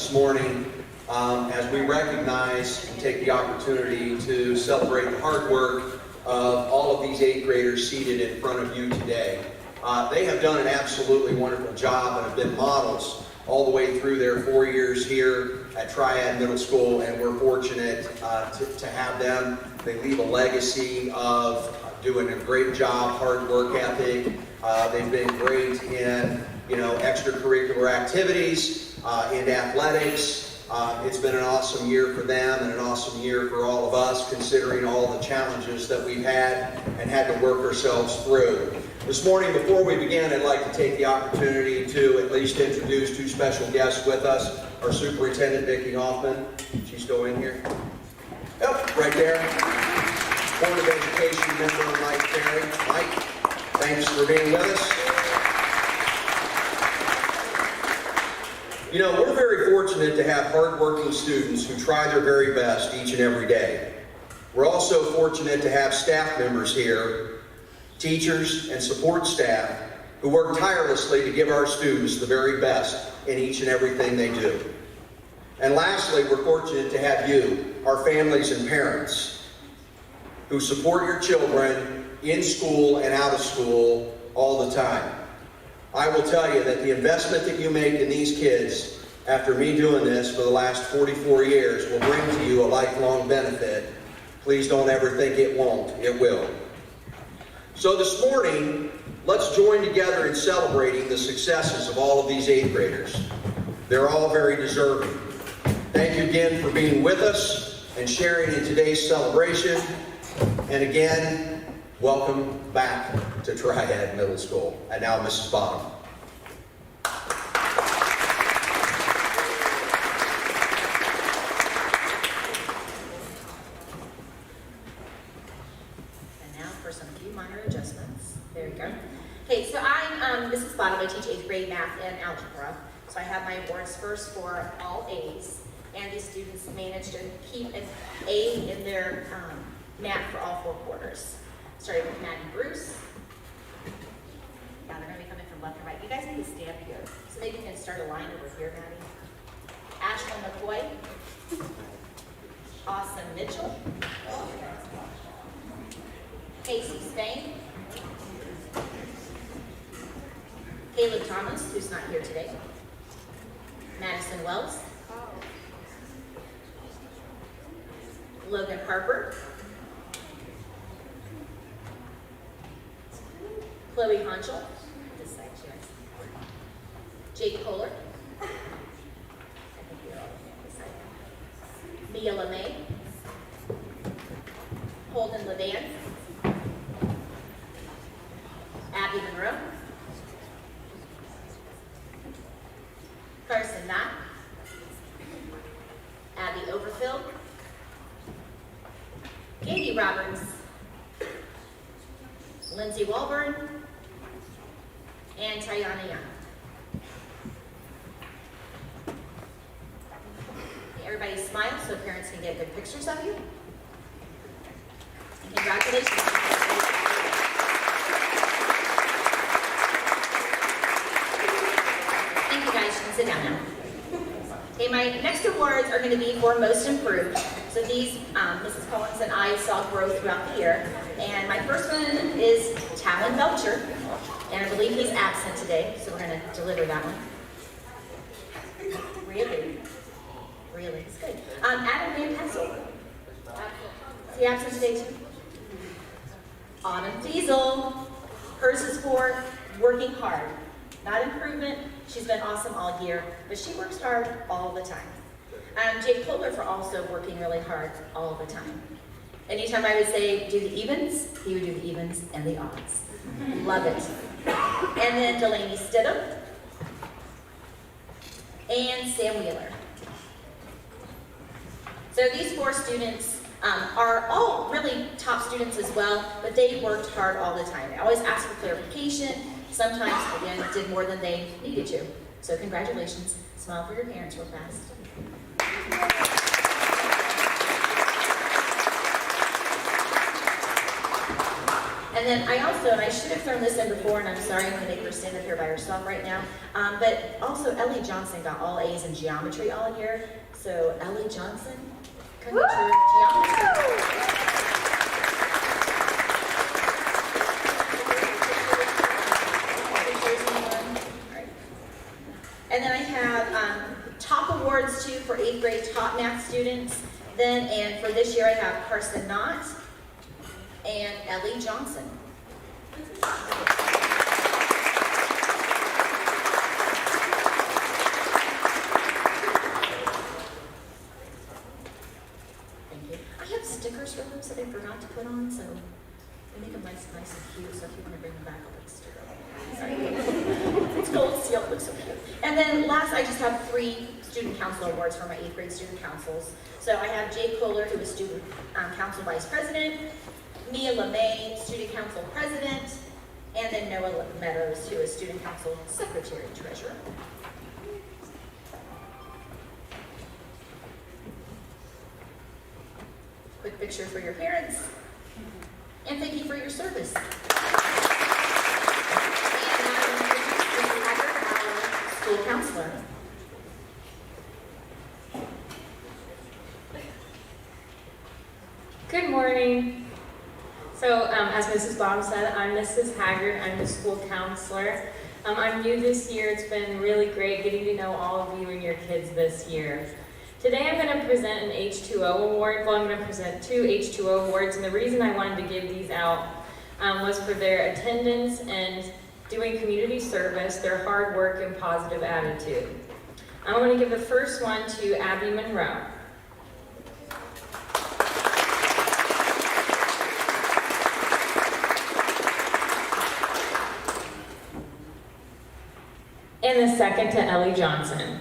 this morning as we recognize and take the opportunity to celebrate the hard work of all of these 8th graders seated in front of you today. They have done an absolutely wonderful job and have been models all the way through their 4 years here at Triad Middle School, and we're fortunate to have them. They leave a legacy of doing a great job, hard work ethic. They've been great in, extracurricular activities, in athletics. It's been an awesome year for them and an awesome year for all of us, considering all the challenges that we've had and had to work ourselves through. This morning, before we begin, I'd like to take the opportunity to at least introduce 2 special guests with us. Our Superintendent, Vicki Hoffman. She's still in here? Yep, right there. Board of Education member, Mike Perry. Mike, thanks for being with us. We're very fortunate to have hardworking students who try their very best each and every day. We're also fortunate to have staff members here, teachers and support staff, who work tirelessly to give our students the very best in each and everything they do. And lastly, we're fortunate to have you, our families and parents, who support your children in school and out of school all the time. I will tell you that the investment that you make in these kids, after me doing this for the last 44 years, will bring to you a lifelong benefit. Please don't ever think it won't. It will. So this morning, let's join together in celebrating the successes of all of these 8th graders. They're all very deserving. Thank you again for being with us and sharing in today's celebration. And again, welcome back to Triad Middle School. And now, Mrs. Bottom. And now for some few minor adjustments. There you go. Okay, so I'm Mrs. Bottom. I teach 8th grade math and algebra. So I have my awards first for all A's. And these students managed to keep an A in their math for all 4 quarters. Starting with Maddie Bruce. Yeah, they're going to be coming from left to right. You guys need to stand here. So maybe you can start a line over here, Maddie. Ashlyn McCoy. Austin Mitchell. Casey Spain. Caleb Thomas, who's not here today. Madison Wells. Logan Harper. Chloe Honchel. This side, Jake Kohler. I think you're all this side. Mia LeMay. Holden Levan. Abby Monroe. Carson Knott. Abby Overfield. Katie Roberts. Lindsay Walburn. And Tayana Young. Everybody smile so parents can get good pictures of you. And congratulations. Thank you guys. You can sit down now. Okay, my next awards are going to be for Most Improved. So these, Mrs. Collins and I saw grow throughout the year. And my first one is Talon Belcher. And I believe he's absent today, so we're going to deliver that one. Really? Really? It's good. Adam Van Pencil. Is he absent today too? Autumn Diesel. Hers is for working hard. Not improvement. She's been awesome all year, but she works hard all the time. Jake Kohler for also working really hard all the time. Anytime I would say do the evens, he would do the evens and the odds. Love it. And then Delaney Stidham and Sam Wheeler. So these 4 students are all really top students as well, but they worked hard all the time. They always asked for clarification. Sometimes, again, did more than they needed to. So congratulations. Smile for your parents real fast. And then and I should have thrown this in before, and I'm sorry I'm gonna make her stand up here by herself right now. But also Ellie Johnson got all A's in geometry all year. So Ellie Johnson, come get your geometry. And then I have top awards too for 8th grade top math students. And for this year I have Carson Knott and Ellie Johnson. Thank you. I have stickers for those that I forgot to put on, so they make them nice and cute. So if you want to bring them back, I'll put a sticker on. Sorry. It's gold seal, it looks so cute. And then last, I just have 3 student council awards for my 8th grade student councils. So I have Jake Kohler, who is student council vice president, Mia LeMay, student council president, and then Noah Meadows, who is student council secretary treasurer. Quick picture for your parents. And thank you for your service. School counselor. Good morning. So, as Mrs. Baum said, I'm Mrs. Haggard. I'm the school counselor. I'm new this year. It's been really great getting to know all of you and your kids this year. Today I'm going to present an H2O award. Well, I'm going to present 2 H2O awards, and the reason I wanted to give these out was for their attendance and doing community service, their hard work and positive attitude. I'm going to give the first one to Abby Monroe. And the second to Ellie Johnson.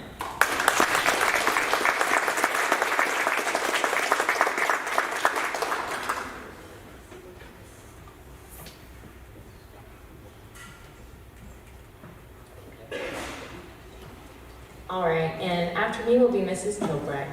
All right, and after me will be Mrs. Kilbride.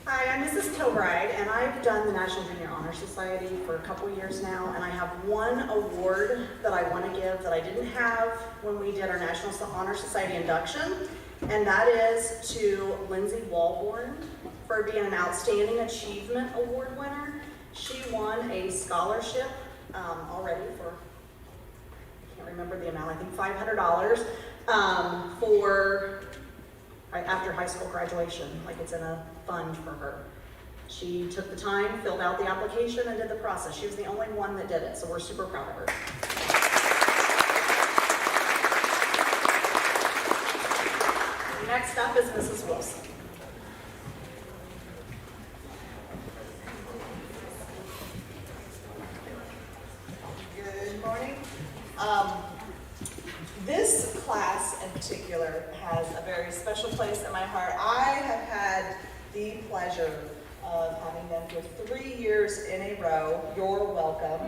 Hi, I'm Mrs. Kilbride, and I've done the National Junior Honor Society for a couple years now, and I have one award that I want to give that I didn't have when we did our National Honor Society induction, and that is to Lindsay Walborn for being an Outstanding Achievement Award winner. She won a scholarship already for, I can't remember the amount, I think $500 for after high school graduation, like it's in a fund for her. She took the time, filled out the application, and did the process. She was the only one that did it, so we're super proud of her. Next up is Mrs. Wilson. Good morning. This class in particular has a very special place in my heart. I have had the pleasure of having them for 3 years in a row. You're welcome.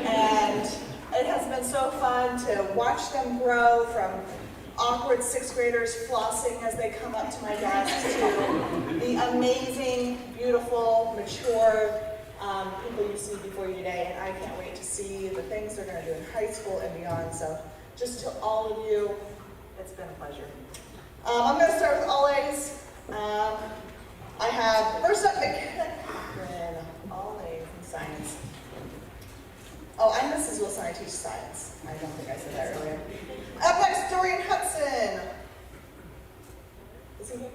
And it has been so fun to watch them grow from awkward 6th graders flossing as they come up to my desk to the amazing, beautiful, mature people you see before you today. And I can't wait to see the things they're going to do in high school and beyond. So just to all of you, it's been a pleasure. I'm going to start with all A's. I have, first up, all A's in science. Oh, I'm Mrs. Wilson, I teach science. I don't think I said that earlier. Up next, Dorian Hudson. Is he here?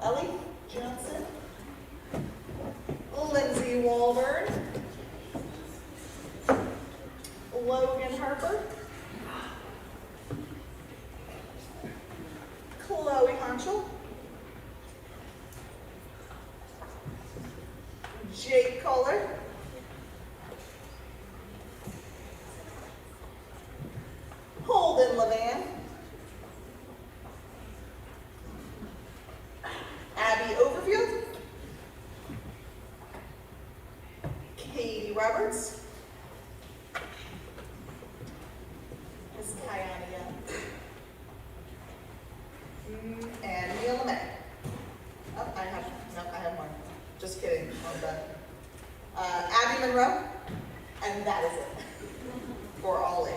Ellie Johnson. Lindsay Walburn. Logan Harper. Chloe Honchel. Jake Kohler. Holden Levan. Abby Overfield. Katie Roberts. row, and that is it for all A's.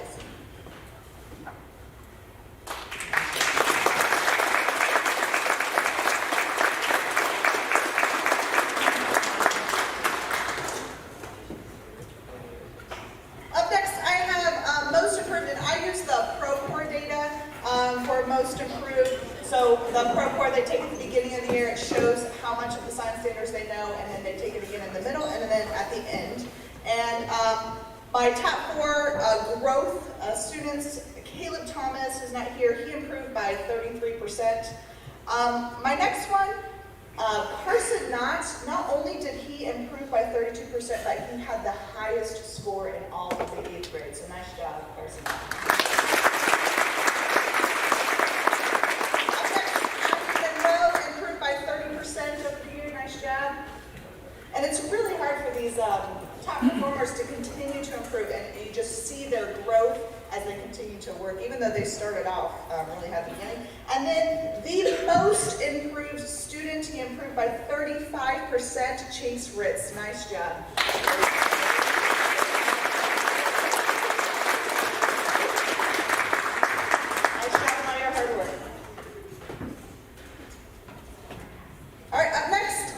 Up next, I have most improved, and I use the ProCore data for most improved. So the ProCore they take at the beginning of the year, it shows how much of the science standards they know, and then they take it again in the middle, and then at the end. And my top 4 growth students, Caleb Thomas, who's not here, he improved by 33%. My next one, Carson Knott, not only did he improve by 32%, but he had the highest score in all of the 8th grade. So nice job, Carson Knott. Up next, Abby Monroe improved by 30% over the year. Nice job. And it's really hard for these top performers to continue to improve, and you just see their growth as they continue to work, even though they started off really at the beginning. And then the most improved student, he improved by 35%, Chase Ritz. Nice job. Nice job on all your hard work. All right, up next,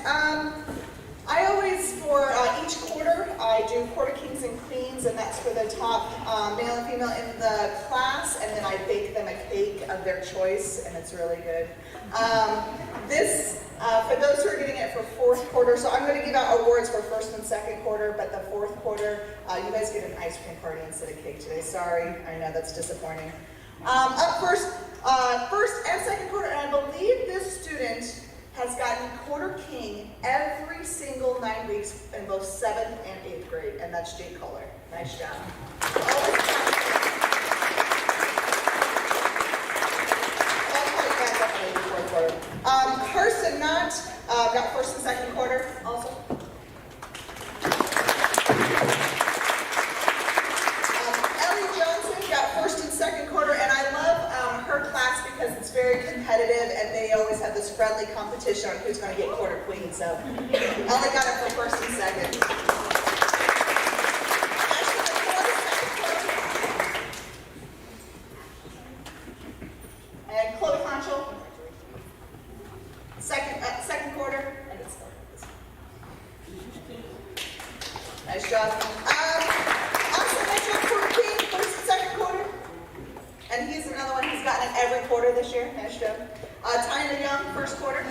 I always, for each quarter, I do quarter kings and queens, and that's for the top male and female in the class, and then I bake them a cake of their choice, and it's really good. For those who are getting it for 4th quarter, so I'm going to give out awards for 1st and 2nd quarter, but the 4th quarter, you guys get an ice cream party instead of cake today. Sorry, I know that's disappointing. Up first, 1st and 2nd quarter, and I believe this student has gotten quarter king every single 9 weeks in both 7th and 8th grade, and that's Jake Kohler. Nice job. Carson Knott got 1st and 2nd quarter also. Ellie Johnson got 1st and 2nd quarter, and I love her class because it's very competitive, and they always have this friendly competition on who's going to get quarter queen. So Ellie got it for 1st and 2nd. And Chloe Conchel, 2nd quarter, and it's nice job. Austin Mitchell, quarter king, 1st and 2nd quarter. And he's another one who's gotten it every quarter this year. Nice job. Tyler Young, 1st quarter.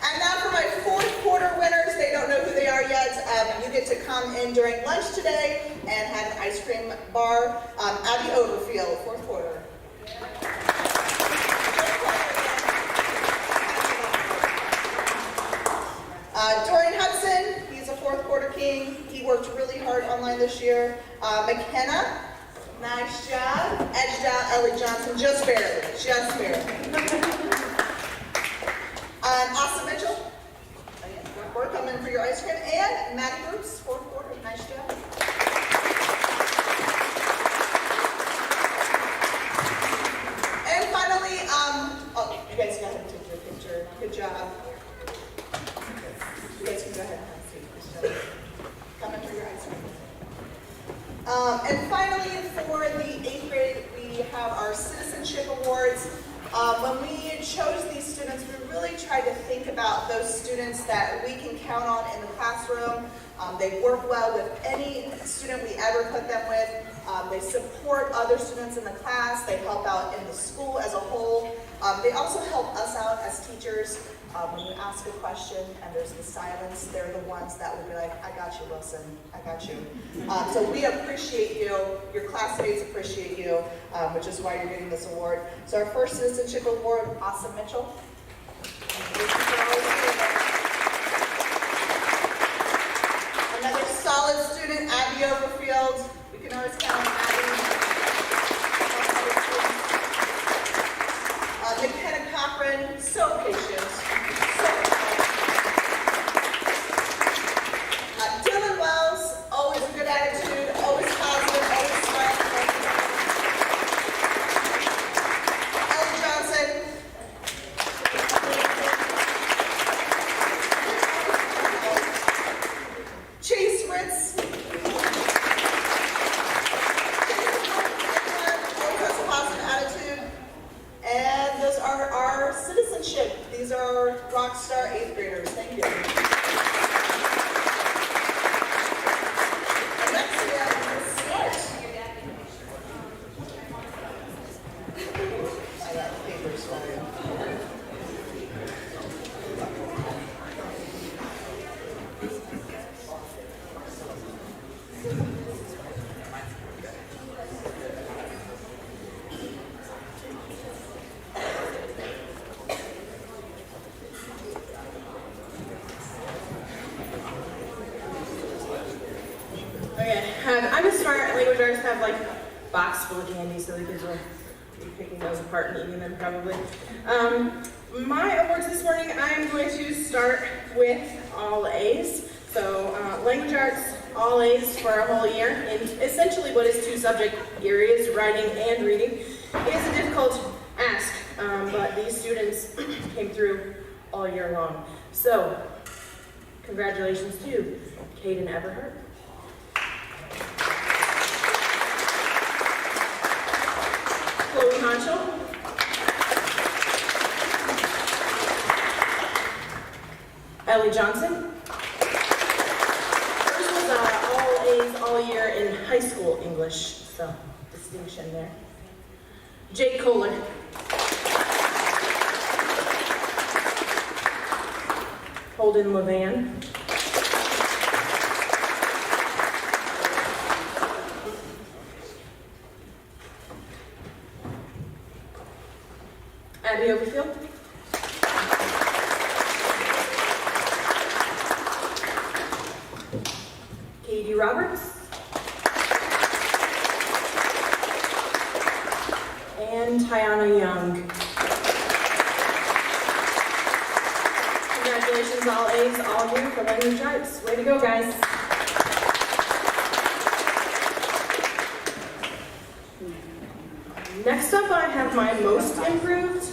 And now for my 4th quarter winners. They don't know who they are yet. You get to come in during lunch today and have an ice cream bar. Abby Overfield, 4th quarter. Dorian Hudson, he's a 4th quarter king. He worked really hard online this year. McKenna, nice job. Edged out Ellie Johnson, just barely, just barely. Austin Mitchell, we're coming for your ice cream. And Maddie Bruce, 4th quarter, nice job. And finally, you guys go ahead and take your picture. Good job. You guys can go ahead and have a seat. Coming for your ice cream. And finally, for the 8th grade, we have our citizenship awards. When we chose these students, we really tried to think about those students that we can count on in the classroom. They work well with any student we ever put them with. They support other students in the class. They help out in the school as a whole. They also help us out as teachers. When you ask a question and there's the silence, they're the ones that will be like, I got you, Wilson, I got you. So we appreciate you, your classmates appreciate you, which is why you're getting this award. So our first citizenship award, Austin Mitchell. Another solid student, Abby Overfield. We can always count on Abby. McKenna Cochran, so patient. Dylan Wells, always a good attitude, always positive, always smiling. Ellie Johnson. star 8th graders. Thank you. Next we have Ms. Smart. I got papers for you. Okay, I'm a smart language artist. Have like a box full of candy, so the kids will be picking those apart and eating them probably. My awards this morning, I'm going to start with all A's. So language arts, all A's for a whole year in essentially what is two subject areas, writing and reading. It is a difficult ask, but these students came through all year long. So congratulations to Caden Everhart, Chloe Honchel, Ellie Johnson. Hers was all A's all year in high school English, so distinction there. Jake Kohler. Holden Levan. Abby Overfield. Katie Roberts. And Tiana Young. Congratulations, all A's, all year for language arts. Way to go, guys. Next up, I have my most improved,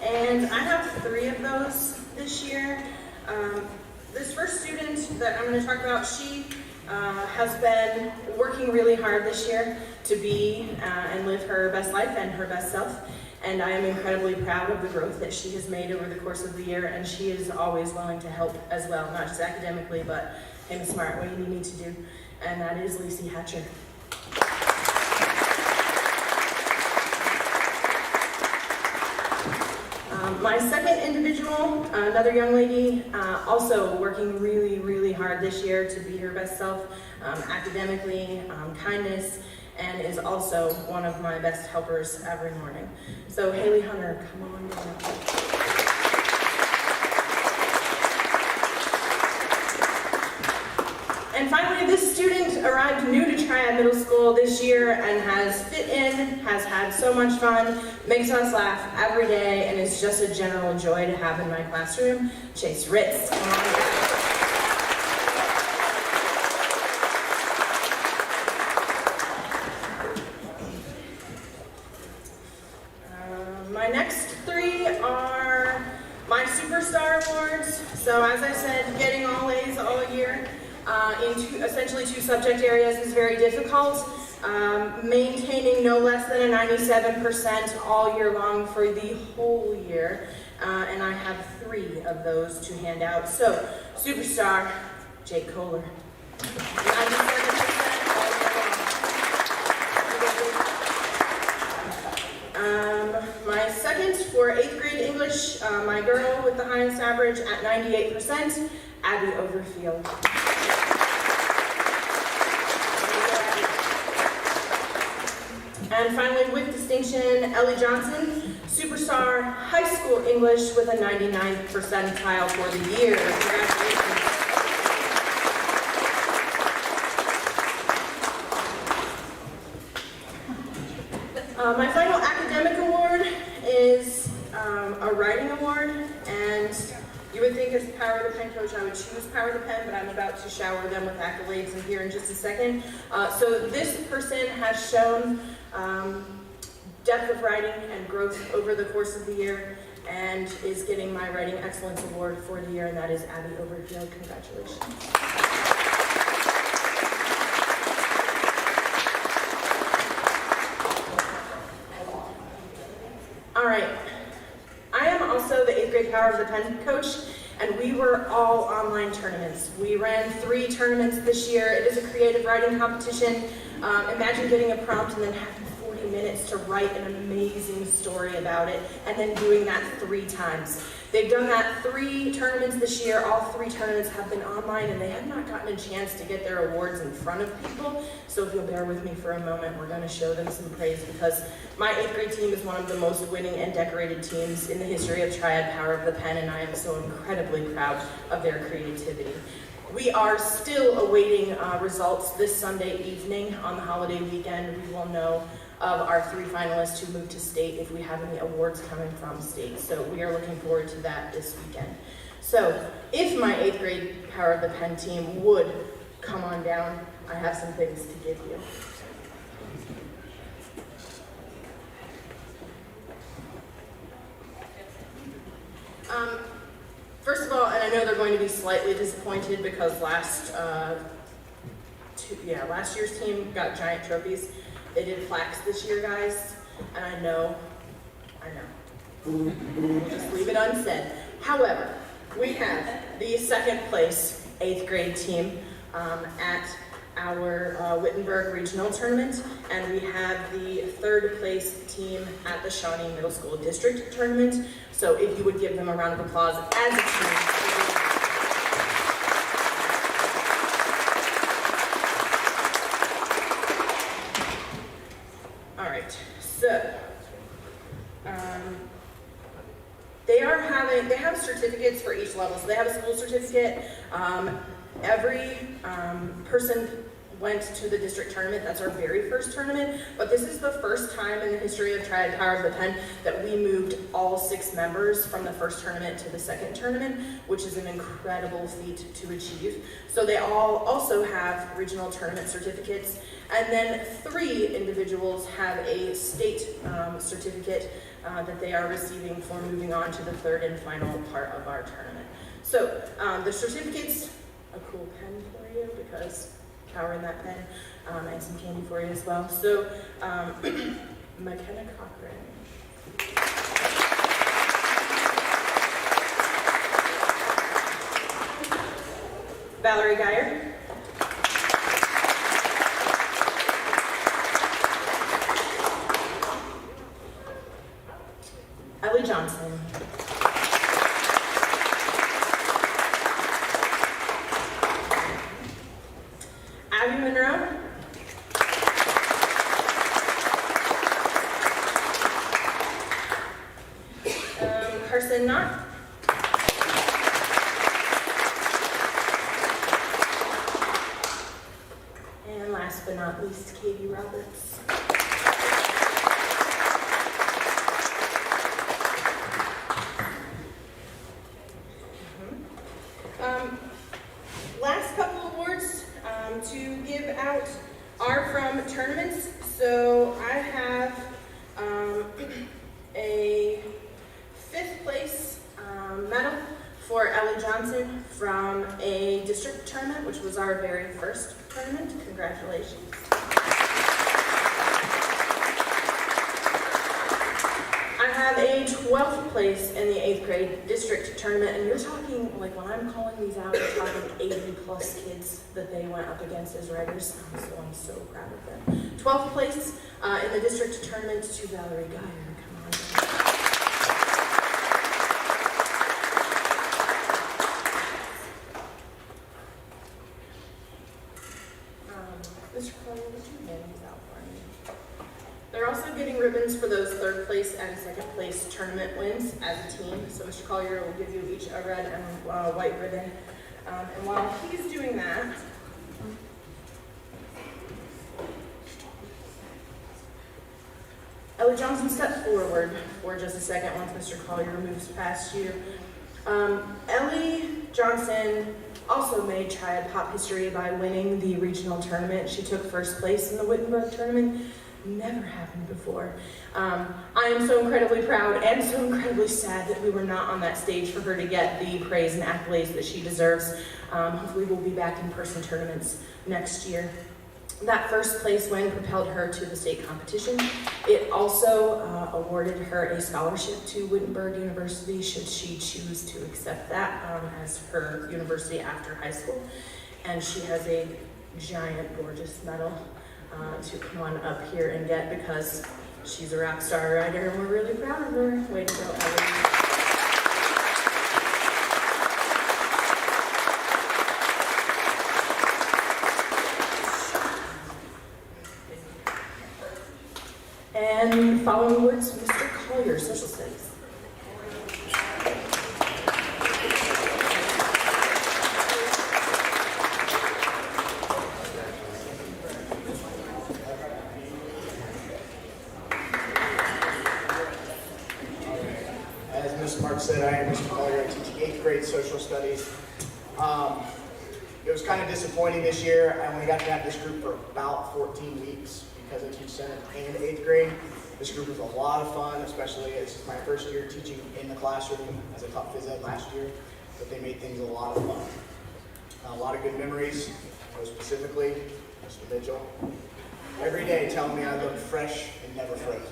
and I have 3 of those this year. This first student that I'm going to talk about, she has been working really hard this year to be and live her best life and her best self, and I am incredibly proud of the growth that she has made over the course of the year, and she is always willing to help as well, not just academically, but in a smart way you need to do, and that is Lacey Hatcher. My second individual, another young lady, also working really, really hard this year to be her best self, academically, kindness, and is also one of my best helpers every morning. So Haley Hunter, come on down. And finally, this student arrived new to Triad Middle School this year and has fit in, has had so much fun, makes us laugh every day, and is just a general joy to have in my classroom. Chase Ritz, come on down. My next 3 are my Superstar Awards. So as I said, getting all A's all year. In essentially 2 subject areas is very difficult. Maintaining no less than a 97% all year long for the whole year. And I have 3 of those to hand out. So, Superstar, Jake Kohler. 97% all year long. My second for 8th grade English, my girl with the highest average at 98%, Abby Overfield. And finally, with distinction, Ellie Johnson, Superstar High School English with a 99th percentile for the year. Congratulations. My final academic award is a writing award, and you would think as Power of the Pen coach I would choose Power of the Pen, but I'm about to shower them with accolades in here in just a second. So this person has shown depth of writing and growth over the course of the year and is getting my Writing Excellence Award for the year, and that is Abby Overfield. Congratulations. All right. I am also the 8th grade Power of the Pen coach, and we were all online tournaments. We ran 3 tournaments this year. It is a creative writing competition. Imagine getting a prompt and then having 40 minutes to write an amazing story about it, and then doing that 3 times. They've done that 3 tournaments this year. All 3 tournaments have been online, and they have not gotten a chance to get their awards in front of people. So if you'll bear with me for a moment, we're going to show them some praise, because my 8th grade team is one of the most winning and decorated teams in the history of Triad Power of the Pen, and I am so incredibly proud of their creativity. We are still awaiting results this Sunday evening. On the holiday weekend, we will know of our 3 finalists who moved to state if we have any awards coming from state. So we are looking forward to that this weekend. So if my 8th grade Power of the Pen team would come on down, I have some things to give you. First of all, and I know they're going to be slightly disappointed because last year's team got giant trophies. They did plaques this year, guys, and I know. We'll just leave it unsaid. However, we have the 2nd place 8th grade team at our Wittenberg Regional Tournament, and we have the 3rd place team at the Shawnee Middle School District Tournament. So if you would give them a round of applause as a team. All right, so they have certificates for each level. So they have a school certificate. Every person went to the district tournament. That's our very first tournament, but this is the first time in the history of Triad Power of the Pen that we moved all 6 members from the first tournament to the 2nd tournament, which is an incredible feat to achieve. So they all also have regional tournament certificates, and then 3 individuals have a state certificate that they are receiving for moving on to the 3rd and final part of our tournament. So the certificates, a cool pen for you because power in that pen, and some candy for you as well. So, McKenna Cochran. Valerie Geyer. Ellie Johnson. Abby Monroe. Carson Knott. And last but not least, Katie Roberts. Last couple awards to give out are from tournaments. So I have a 5th place medal for Ellie Johnson from a district tournament, which was our very first tournament. Congratulations. I have a 12th place in the 8th grade district tournament, and you're talking, like when I'm calling these out, you're talking 80 plus kids that they went up against as writers. I'm so proud of them. 12th place in the district tournament to Valerie Geyer. Come on. Mr. Collier, would you hand these out for me? They're also getting ribbons for those 3rd place and 2nd place tournament wins as a team. So Mr. Collier will give you each a red and white ribbon. And while he's doing that, Ellie Johnson, step forward for just a second once Mr. Collier moves past you. Ellie Johnson also made Triad Pop history by winning the regional tournament. She took 1st place in the Wittenberg tournament. Never happened before. I am so incredibly proud and so incredibly sad that we were not on that stage for her to get the praise and accolades that she deserves. Hopefully we'll be back in person tournaments next year. That first place win propelled her to the state competition. It also awarded her a scholarship to Wittenberg University should she choose to accept that as her university after high school. And she has a giant, gorgeous medal to come on up here and get because she's a rock star rider and we're really proud of her. Way to go, Ellie. And following awards, Mr. Collier, Social Studies. As Ms. Mark said, I am Mr. Collier. I teach 8th grade social studies. It was kind of disappointing this year. I only got to have this group for about 14 weeks because I teach 7th and 8th grade. This group was a lot of fun, especially as my first year teaching in the classroom as I taught phys ed last year, but they made things a lot of fun. A lot of good memories, most specifically, Mr. Mitchell. Every day telling me I look fresh and never frozen.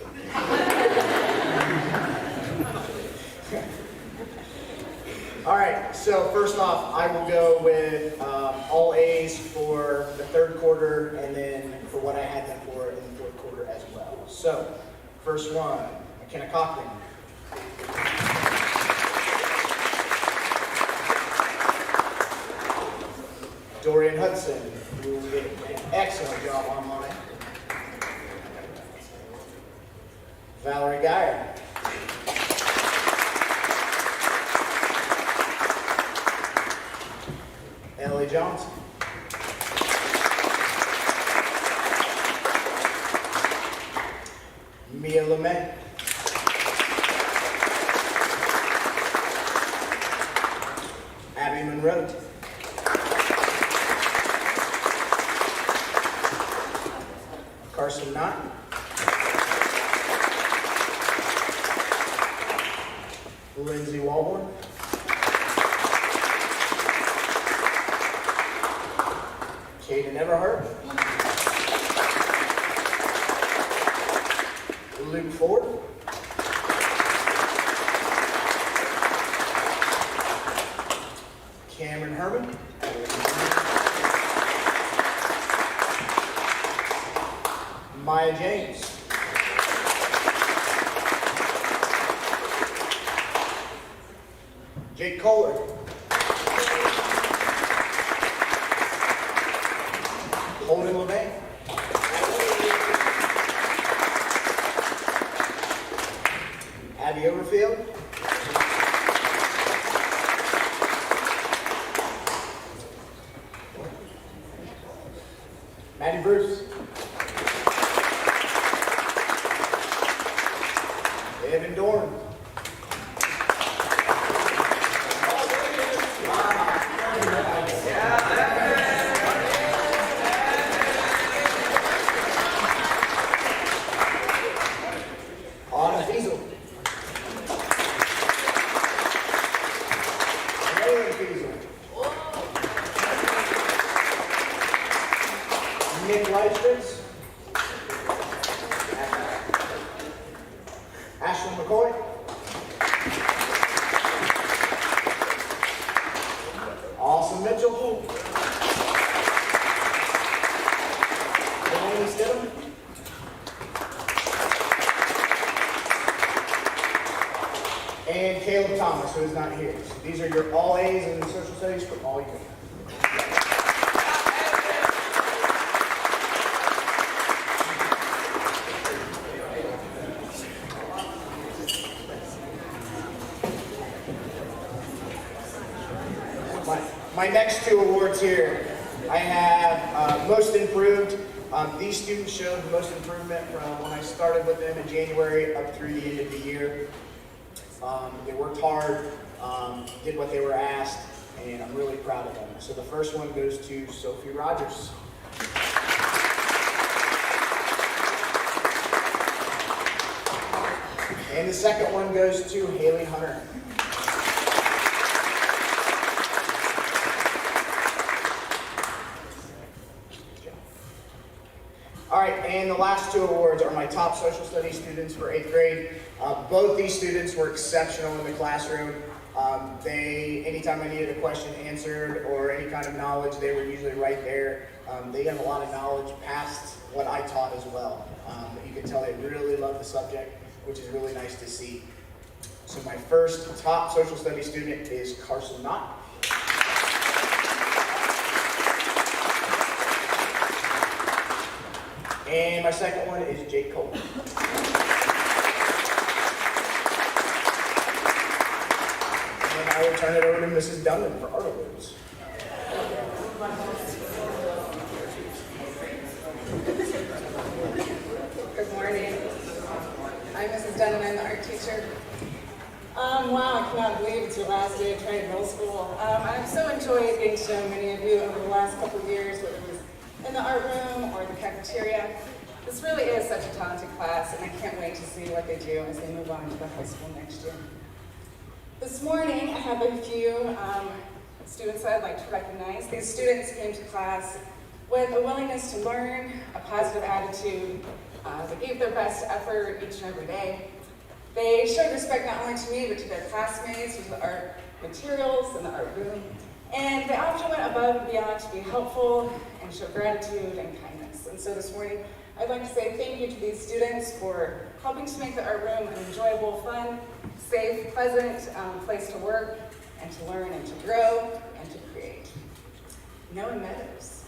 All right, so first off, I will go with all A's for the third quarter and then for what I had them for in the fourth quarter as well. So, first one, McKenna Cochran. Dorian Hudson, who did an excellent job online. Valerie Geyer. Ellie Johnson. Mia LeMay. Abby Monroe. Carson Knott. Lindsay Walborn. Caden Everhart. Luke Ford. Cameron Herman. Maya James. Jake Kohler. Holden LeVay. Abby Overfield. Maddie Bruce. Evan Dorn. Anna Fiesel. Aaron Fiesel. Nick Leistritz. Ashlyn McCoy. Austin Mitchell. Delaney Stidham. And Caleb Thomas, who is not here. So these are your all A's in social studies for all year. My next two awards here, I have Most Improved. These students showed the most improvement from when I started with them in January up through the end of the year. They worked hard, did what they were asked, and I'm really proud of them. So the first one goes to Sophie Rogers. And the second one goes to Haley Hunter. And the last two awards are my top social studies students for 8th grade. Both these students were exceptional in the classroom. Anytime I needed a question answered or any kind of knowledge, they were usually right there. They have a lot of knowledge past what I taught as well. You can tell they really love the subject, which is really nice to see. So my first top social studies student is Carson Knott. And my second one is Jake Cole. And I will turn it over to Mrs. Dunham for art awards. Good morning. I'm Mrs. Dunham, I'm the art teacher. Wow, I cannot believe it's your last day of Trinity Middle School. I've so enjoyed getting to know many of you over the last couple of years, whether it was in the art room or the cafeteria. This really is such a talented class, and I can't wait to see what they do as they move on to the high school next year. This morning, I have a few students that I'd like to recognize. These students came to class with a willingness to learn, a positive attitude. They gave their best effort each and every day. They showed respect not only to me, but to their classmates, to the art materials in the art room. And they often went above and beyond to be helpful and show gratitude and kindness. And so this morning, I'd like to say thank you to these students for helping to make the art room an enjoyable, fun, safe, pleasant place to work and to learn and to grow and to create. Noah Meadows.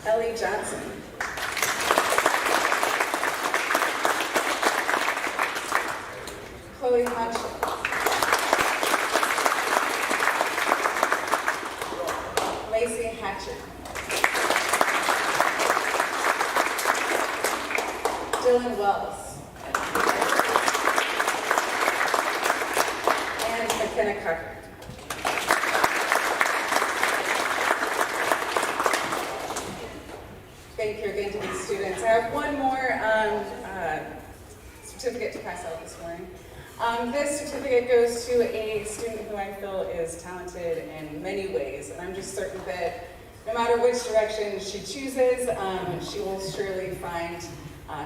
Ellie Johnson. Chloe Hunter. Lacey Hatcher. Dylan Wells. And McKenna Cocker. Thank you again to these students. I have one more certificate to pass out this morning. This certificate goes to a student who I feel is talented in many ways, and I'm just certain that no matter which direction she chooses, she will surely find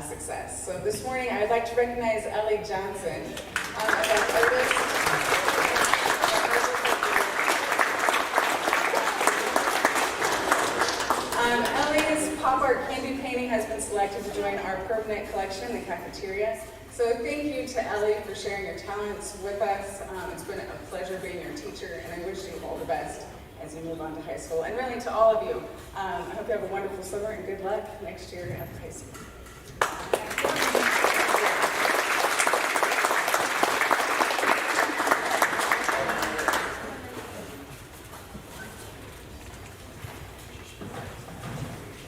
success. So this morning, I would like to recognize Ellie Johnson as our artist. Ellie's pop art candy painting has been selected to join our permanent collection in the cafeteria. So thank you to Ellie for sharing your talents with us. It's been a pleasure being your teacher, and I wish you all the best as you move on to high school. And really to all of you, I hope you have a wonderful summer and good luck next year after high school.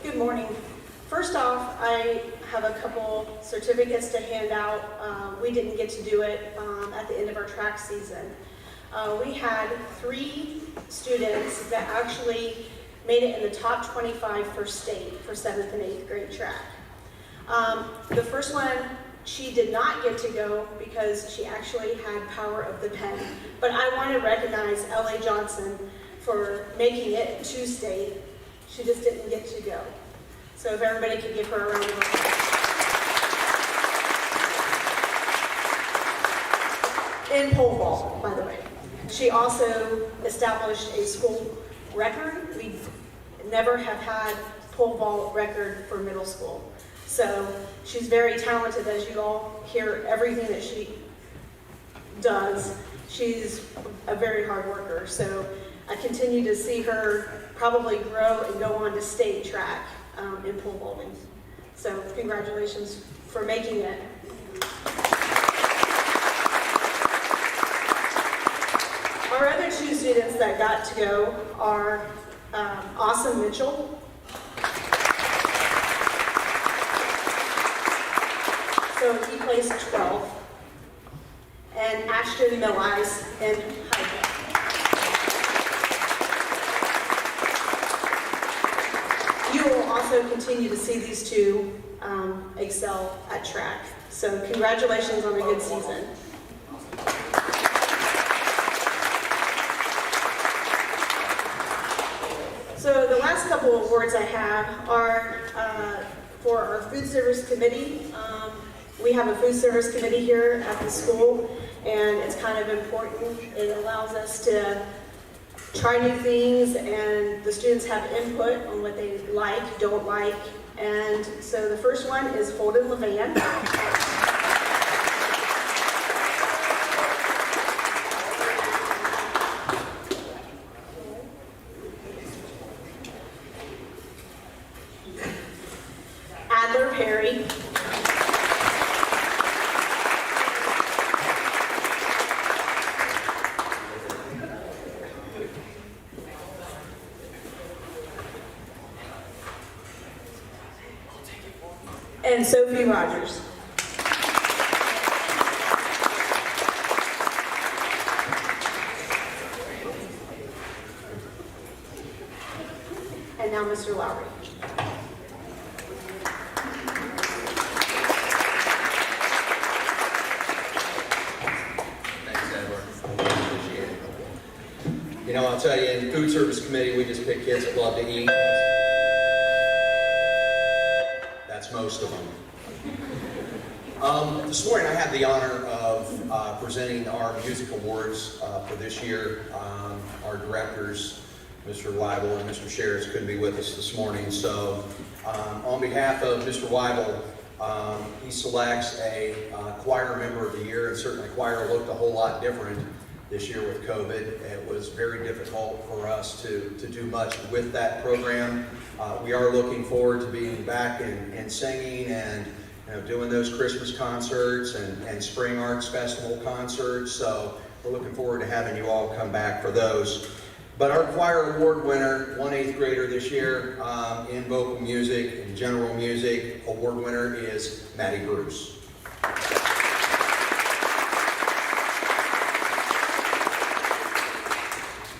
Good morning. First off, I have a couple certificates to hand out. We didn't get to do it at the end of our track season. We had 3 students that actually made it in the top 25 for state for 7th and 8th grade track. The first one, she did not get to go because she actually had power of the pen. But I want to recognize Ellie Johnson for making it to state. She just didn't get to go. So if everybody could give her a round of applause. In pole vault, by the way. She also established a school record. We never have had pole vault record for middle school. So she's very talented, as you all hear everything that she does. She's a very hard worker. So I continue to see her probably grow and go on to state track in pole vaulting. So congratulations for making it. Our other 2 students that got to go are Awesome Mitchell. So he placed 12th. And Ashton Milleyes in high jump. You will also continue to see these 2 excel at track. So congratulations on a good season. couple awards I have are for our food service committee. We have a food service committee here at the school, and it's kind of important. It allows us to try new things, and the students have input on what they like, don't like. And so the first one is Holden Levan. Adler Perry. And Sophie Rogers. And now Mr. Lowry. Thanks, Edward. Appreciate it. You know, I'll tell you, in food service committee, we just pick kids that love to eat. That's most of them. This morning, I have the honor of presenting our music awards for this year. Our directors, Mr. Weibel and Mr. Sherris, couldn't be with us this morning. So on behalf of Mr. Weibel, he selects a choir member of the year, and certainly choir looked a whole lot different this year with COVID. It was very difficult for us to do much with that program. We are looking forward to being back and singing and doing those Christmas concerts and Spring Arts Festival concerts. So we're looking forward to having you all come back for those. But our choir award winner, one 8th grader this year in vocal music and general music, award winner is Maddie Bruce.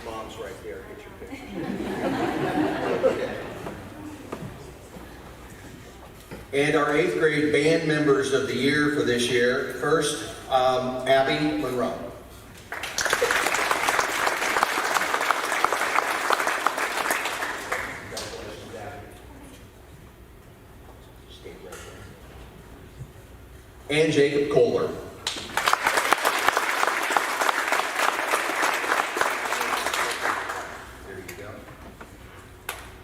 Mom's right there. Get your picture. Okay. And our 8th grade band members of the year for this year. First, Abby Monroe. And Jacob Kohler. There you go.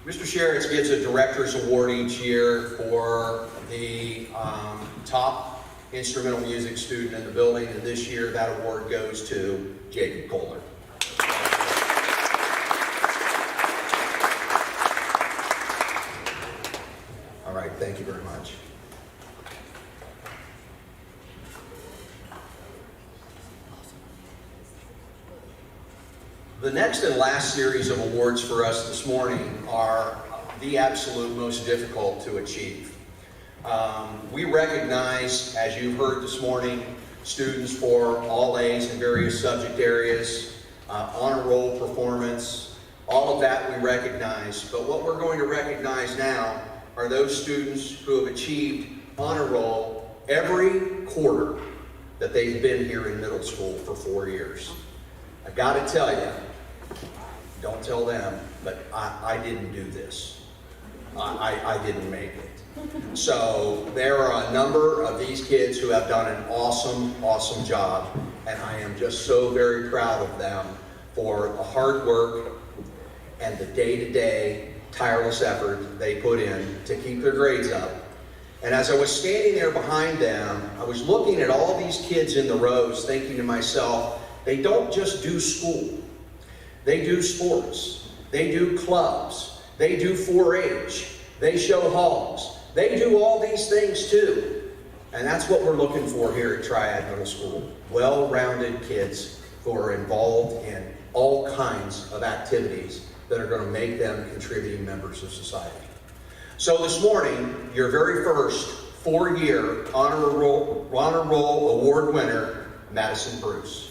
Mr. Sherris gives a Director's Award each year for the top instrumental music student in the building, and this year that award goes to Jacob Kohler. All right, thank you very much. The next and last series of awards for us this morning are the absolute most difficult to achieve. We recognize, as you've heard this morning, students for all A's in various subject areas, honor roll performance, all of that we recognize. But what we're going to recognize now are those students who have achieved honor roll every quarter that they've been here in middle school for 4 years. I got to tell you, don't tell them, but I didn't do this. I didn't make it. So there are a number of these kids who have done an awesome, awesome job, and I am just so very proud of them for the hard work and the day-to-day tireless effort they put in to keep their grades up. And as I was standing there behind them, I was looking at all these kids in the rows, thinking to myself, they don't just do school. They do sports. They do clubs. They do 4-H. They show hogs. They do all these things too. And that's what we're looking for here at Triad Middle School. Well-rounded kids who are involved in all kinds of activities that are going to make them contributing members of society. So this morning, your very first 4-year honor roll award winner, Madison Bruce.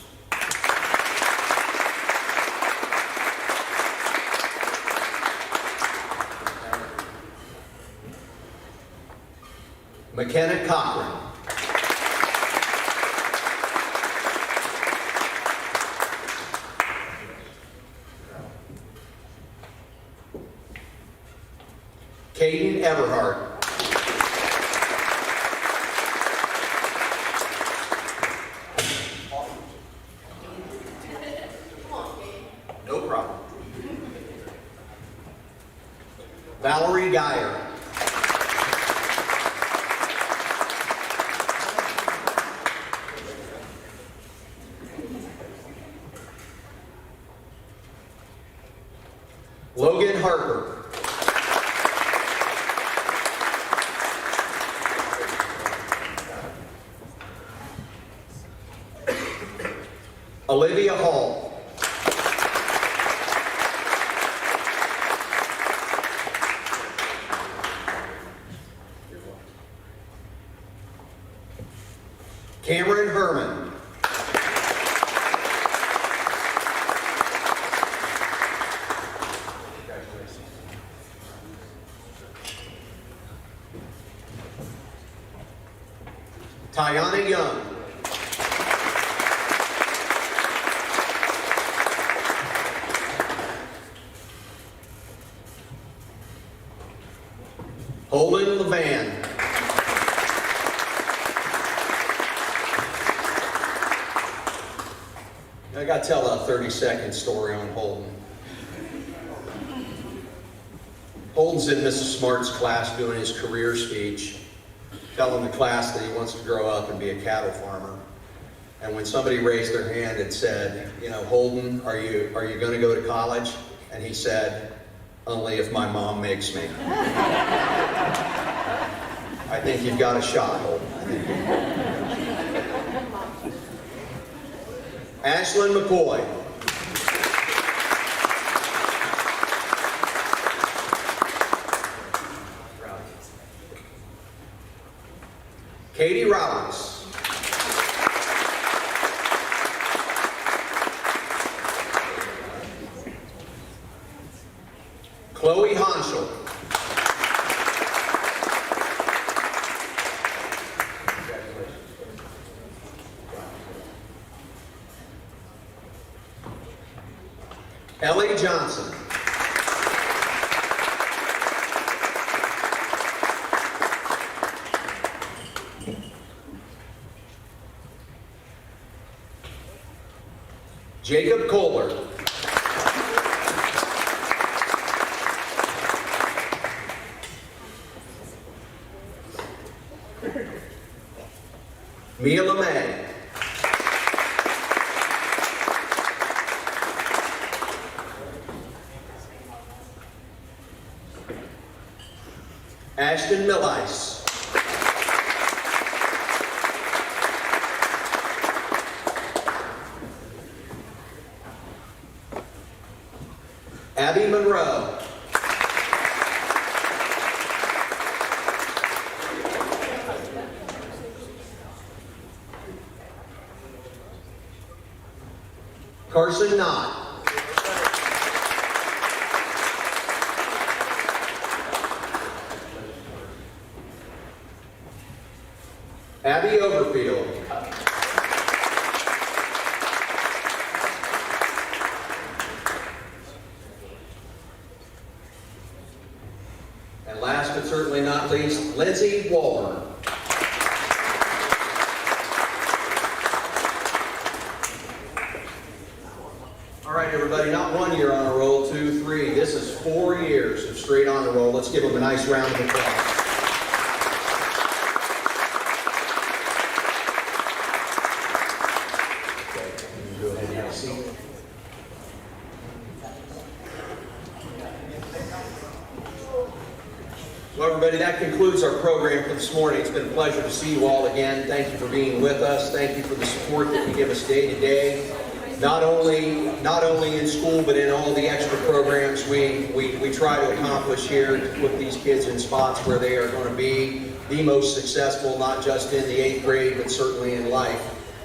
McKenna Cochran. Caden Everhart. No problem. Valerie Geyer. Logan Harper. Olivia Hall. Cameron Herman. Tiana Young. Holden Levan. I got to tell a 30-second story on Holden. Holden's in Mrs. Smart's class doing his career speech, telling the class that he wants to grow up and be a cattle farmer. And when somebody raised their hand and said, you know, Holden, are you going to go to college? And he said, only if my mom makes me. I think you've got a shot, Holden. Ashlyn McCoy. Katie Roberts. Chloe Honschel. Ellie Johnson. Jacob Kohler. Mia LeMay. Ashton Millice. Abby Monroe. Carson Knott. Abby Overfield. And last but certainly not least, Lindsay Wahlberg. All right, everybody, not 1 year on a roll, 2, 3. This is 4 years of straight on a roll. Let's give them a nice round of applause. Go ahead and have a seat. Well, everybody, that concludes our program for this morning. It's been a pleasure to see you all again. Thank you for being with us. Thank you for the support that you give us day to day. Not only in school, but in all the extra programs we try to accomplish here to put these kids in spots where they are going to be the most successful, not just in the 8th grade, but certainly in life.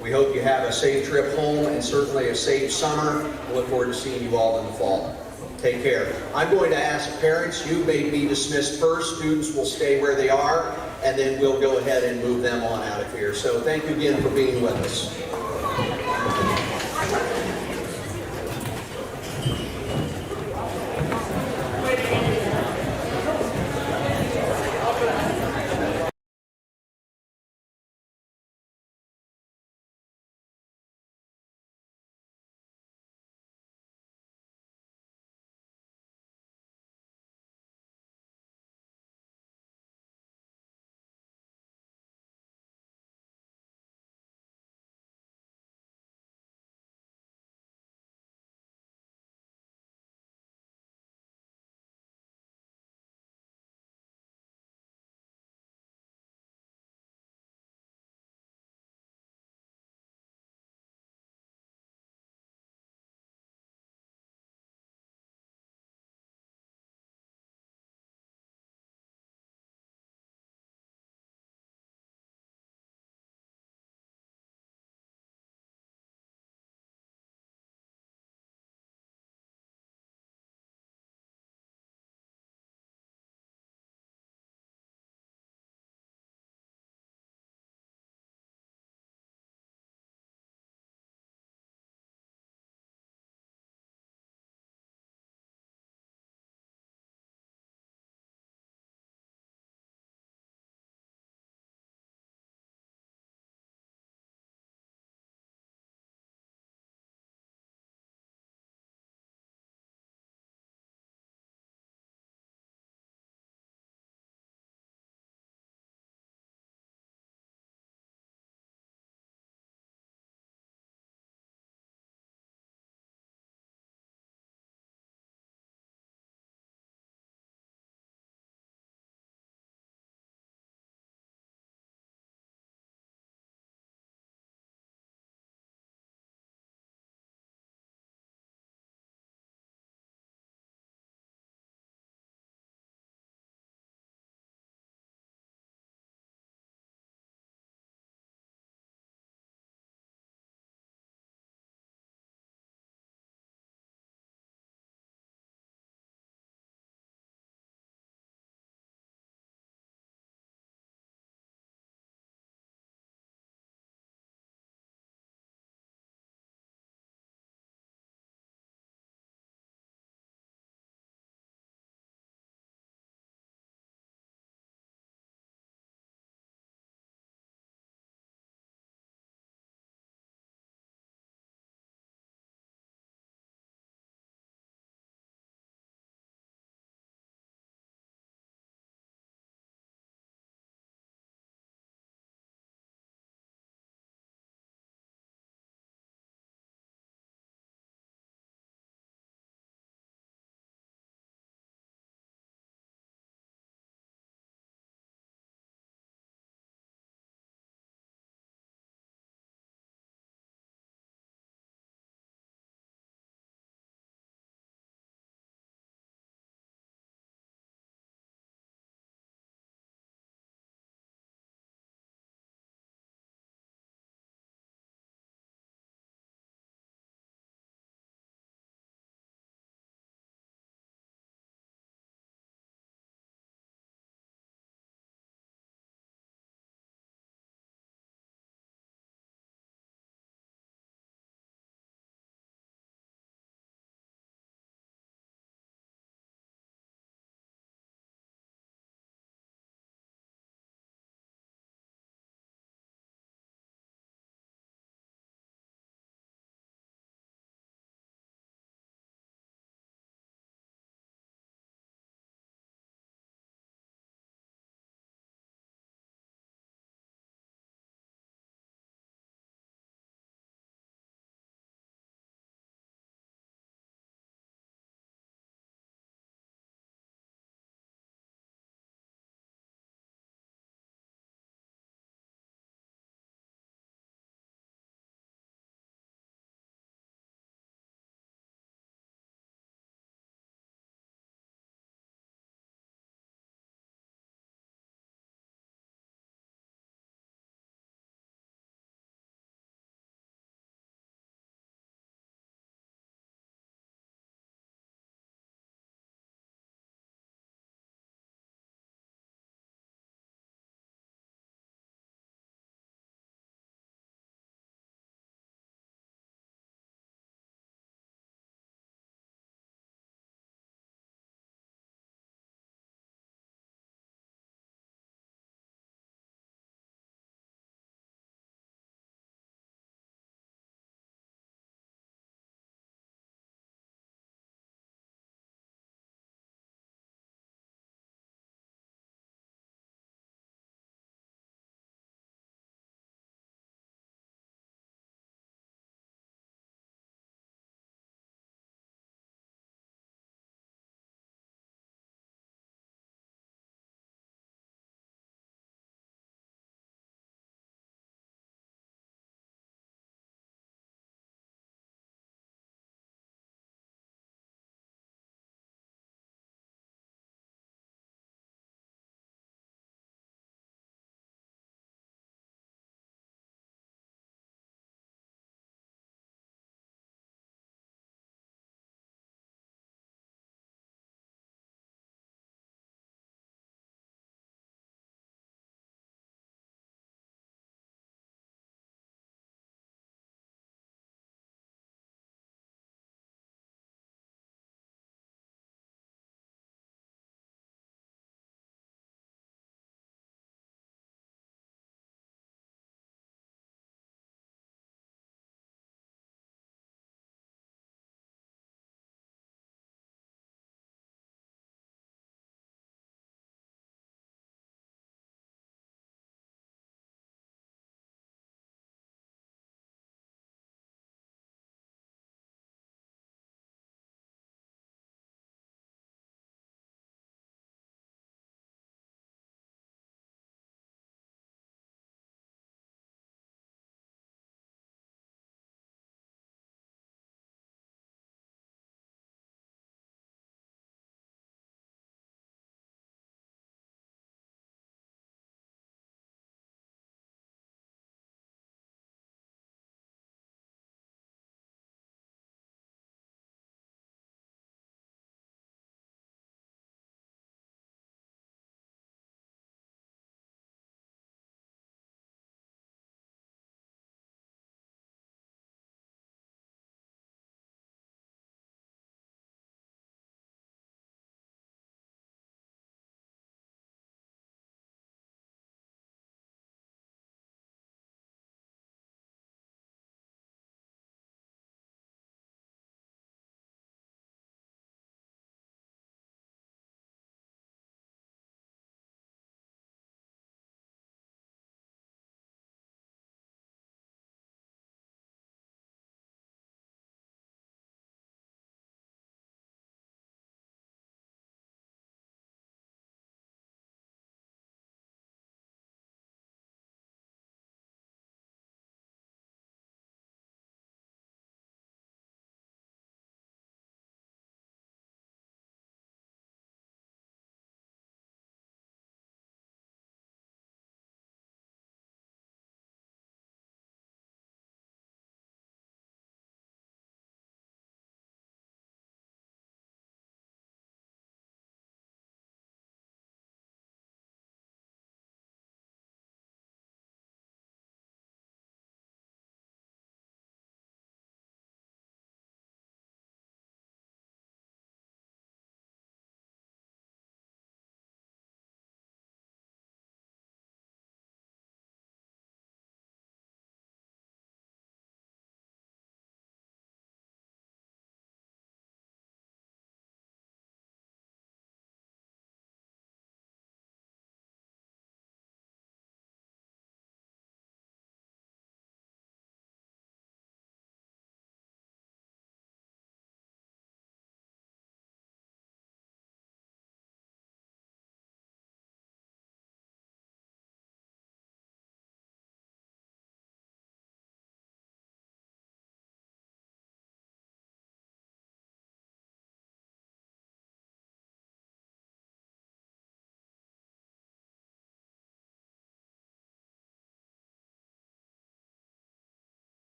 We hope you have a safe trip home and certainly a safe summer. We look forward to seeing you all in the fall. Take care. I'm going to ask parents, you may be dismissed first. Students will stay where they are, and then we'll go ahead and move them on out of here. So thank you again for being with us.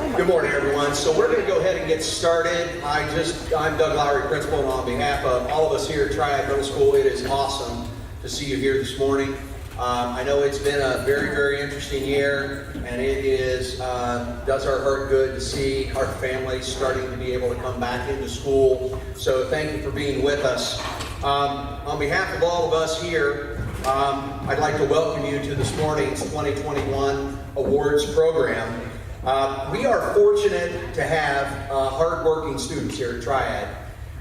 Good morning, everyone. So we're going to go ahead and get started. I'm Doug Lowry, principal, and on behalf of all of us here at Triad Middle School, it is awesome to see you here this morning. I know it's been a very, very interesting year, and it does our heart good to see our families starting to be able to come back into school. So thank you for being with us. On behalf of all of us here, I'd like to welcome you to this morning's 2021 awards program. We are fortunate to have hardworking students here at Triad,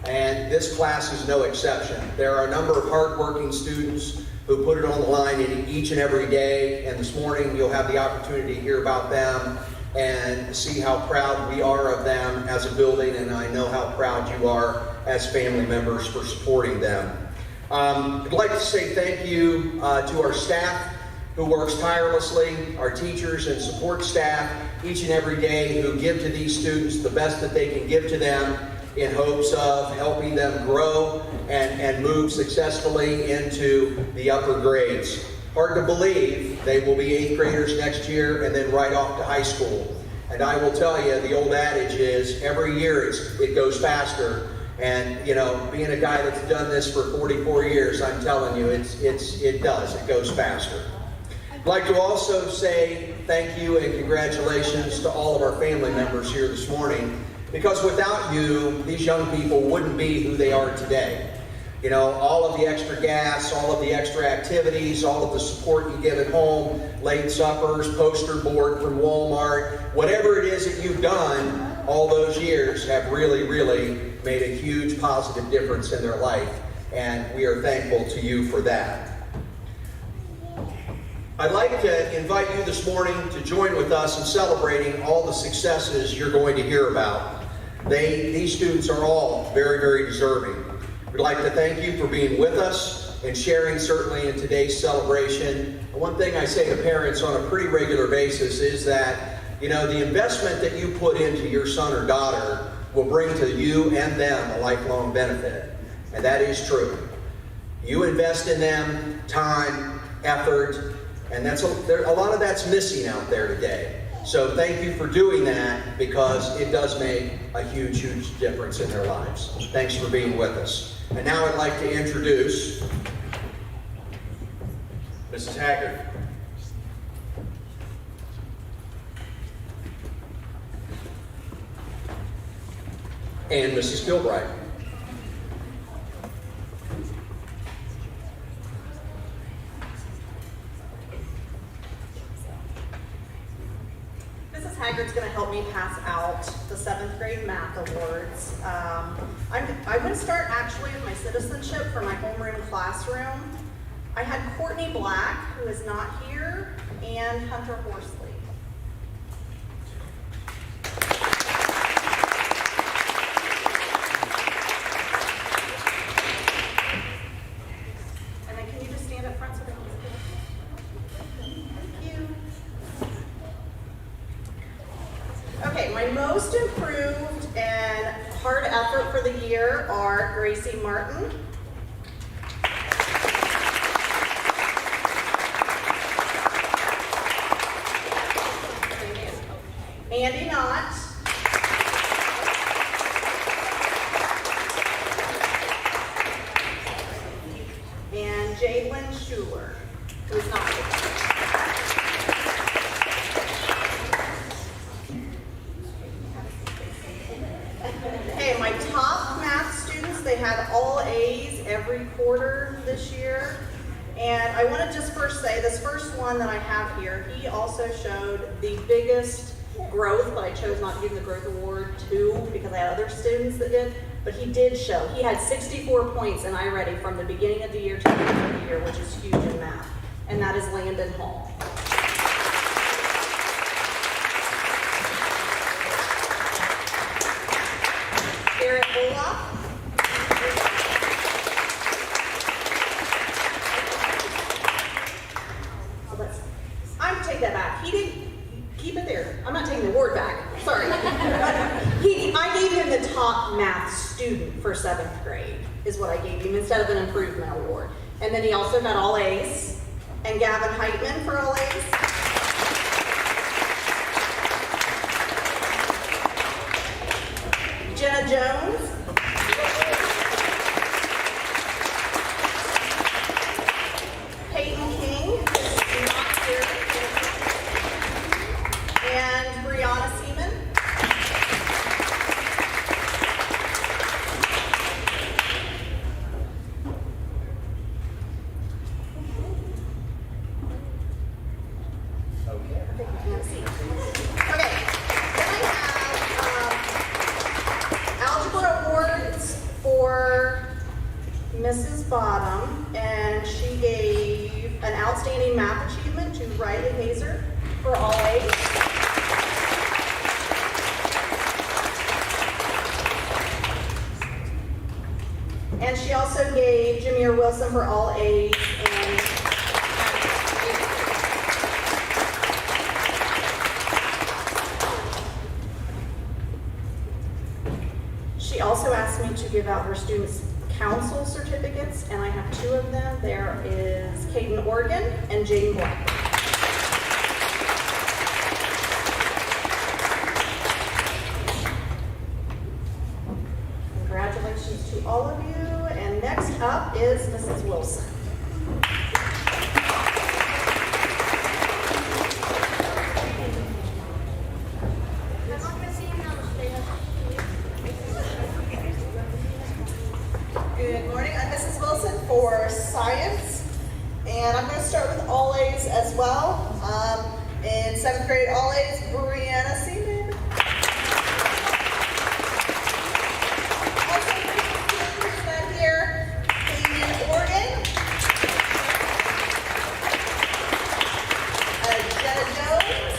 and this class is no exception. There are a number of hardworking students who put it on the line each and every day, and this morning you'll have the opportunity to hear about them and see how proud we are of them as a building, and I know how proud you are as family members for supporting them. I'd like to say thank you to our staff who works tirelessly, our teachers and support staff each and every day who give to these students the best that they can give to them in hopes of helping them grow and move successfully into the upper grades. Hard to believe they will be 8th graders next year and then right off to high school. And I will tell you, the old adage is every year it goes faster. And you know, being a guy that's done this for 44 years, I'm telling you, it goes faster. I'd like to also say thank you and congratulations to all of our family members here this morning, because without you, these young people wouldn't be who they are today. You know, all of the extra gas, all of the extra activities, all of the support you give at home, late suppers, poster board from Walmart, whatever it is that you've done all those years have really, really made a huge positive difference in their life, and we are thankful to you for that. I'd like to invite you this morning to join with us in celebrating all the successes you're going to hear about. These students are all very, very deserving. We'd like to thank you for being with us and sharing certainly in today's celebration. One thing I say to parents on a pretty regular basis is that, you know, the investment that you put into your son or daughter will bring to you and them a lifelong benefit. And that is true. You invest in them time, effort, and a lot of that's missing out there today. So thank you for doing that, because it does make a huge, huge difference in their lives. Thanks for being with us. And now I'd like to introduce Mrs. Haggard. And Mrs. Kilbright. Mrs. Haggard's going to help me pass out the 7th grade math awards. I'm going to start actually with my citizenship for my homeroom classroom. I had Courtney Black, who is not here, and Hunter Horsley. And then can you just stand up front so they can see? Thank you. Okay, my most improved and hard effort for the year are Gracie Martin, Andy Knott, and Jalen Schuler, who is not here. Okay, my top math students, they had all A's every quarter this year. And I want to just first say, this first one that I have here, he also showed the biggest growth, but I chose not to give him the growth award to, because I had other students that did. But he did show, he had 64 points in iReady from the beginning of the year to the end of the year, which is huge in math. And that is Landon Hall. Garrett Olaf. I'm gonna take that back. He didn't keep it there. I'm not taking the award back. Sorry. I gave him the top math student for 7th grade, is what I gave him, instead of an improvement award. And then he also got all A's. And Gavin Heitman for all A's. Mrs. Bottom, and she gave an outstanding math achievement to Riley Hazer for all A's. And she also gave Jameer Wilson for all A's and she also asked me to give out her students' council certificates, and I have 2 of them. There is Caden Organ and Jaden Black. Congratulations to all of you. And next up is Mrs. Wilson. Good morning, I'm Mrs. Wilson for science, and I'm going to start with all A's as well. In 7th grade, all A's, Brianna Seaman. Also, not here, Kaden Organ. Jenna Jones.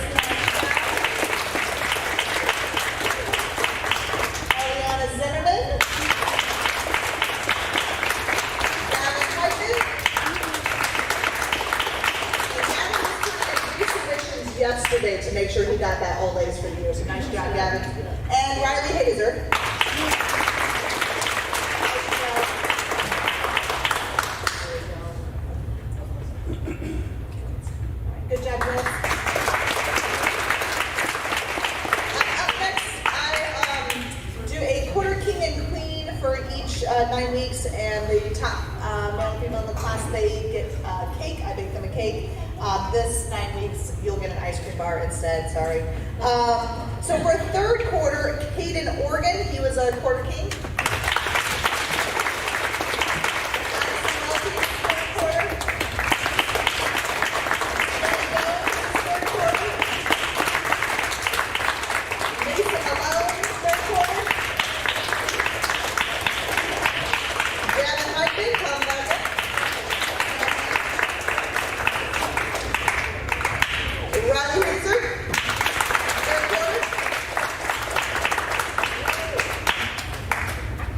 Ariana Zimmerman. Yesterday to make sure he got that all A's for the year. So nice job, Gavin. And Riley Hazer. Good job, Will. Up next, I do a quarter king and queen for each 9 weeks, and the top male and female in the class, they get cake. I bake them a cake. This 9 weeks, you'll get an ice cream bar instead, sorry. So for 3rd quarter, Caden Organ, he was a quarter king.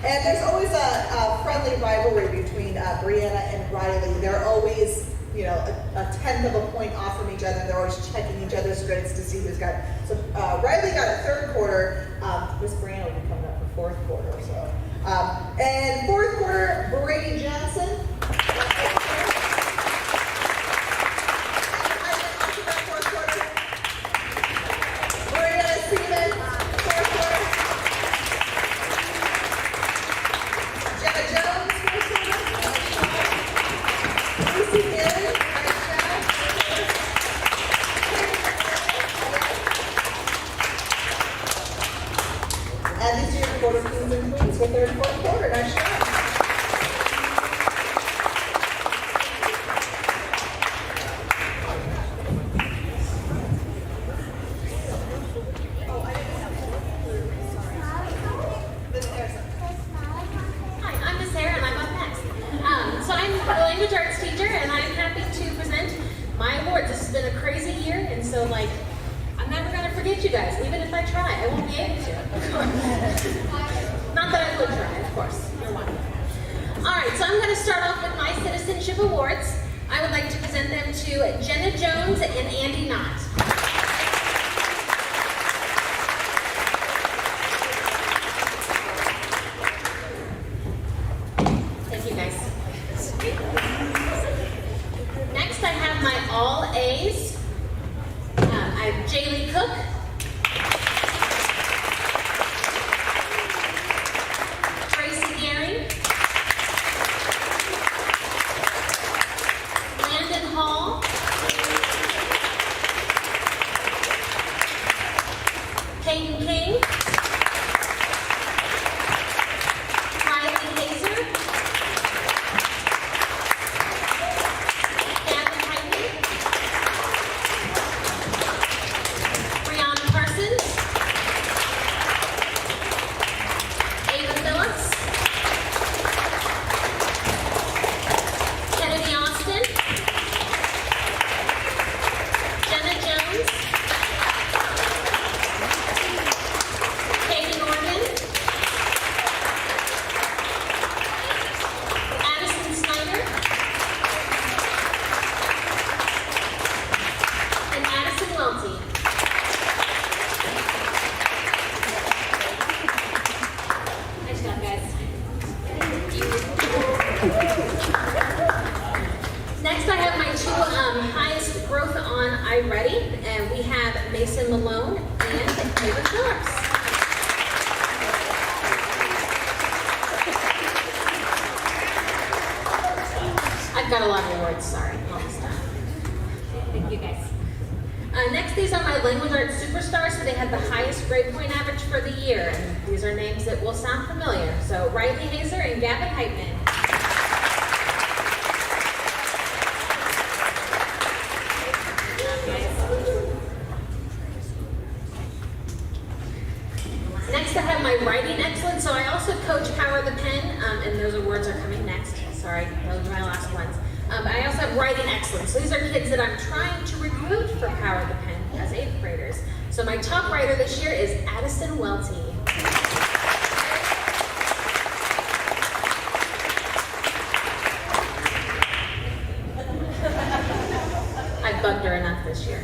And there's always a friendly rivalry between Brianna and Riley. They're always, you know, a 10th of a point off from each other. They're always checking each other's grades to see who's got. So Riley got a 3rd quarter. Miss Brianna will be coming up for 4th quarter. So, and 4th quarter, Brady Johnson. And these are your quarter kings and queens for 3rd and 4th quarter. Nice job. Hi, I'm Miss Sarah, and I'm up next. So I'm a language arts teacher, and I'm happy to present my awards. This has been a crazy year, and so I'm never going to forget you guys. Even if I try, I won't be able to. Not that I would try, of course. You're one. All right, so I'm going to start off with my citizenship awards. I would like to present them to Jenna Jones and Andy Knott. Thank you, guys. Next, I have my all A's. I have Jaylee Cook, Tracy Gehring, Landon Hall, they had the highest grade point average for the year. And these are names that will sound familiar. So Riley Hazer and Gavin Heitman. Next, I have my writing excellence. So I also coach Power of the Pen, and those awards are coming next. Sorry, those are my last ones. I also have writing excellence. So these are kids that I'm trying to recruit for Power of the Pen as 8th graders. So my top writer this year is Addison Welty. I bugged her enough this year.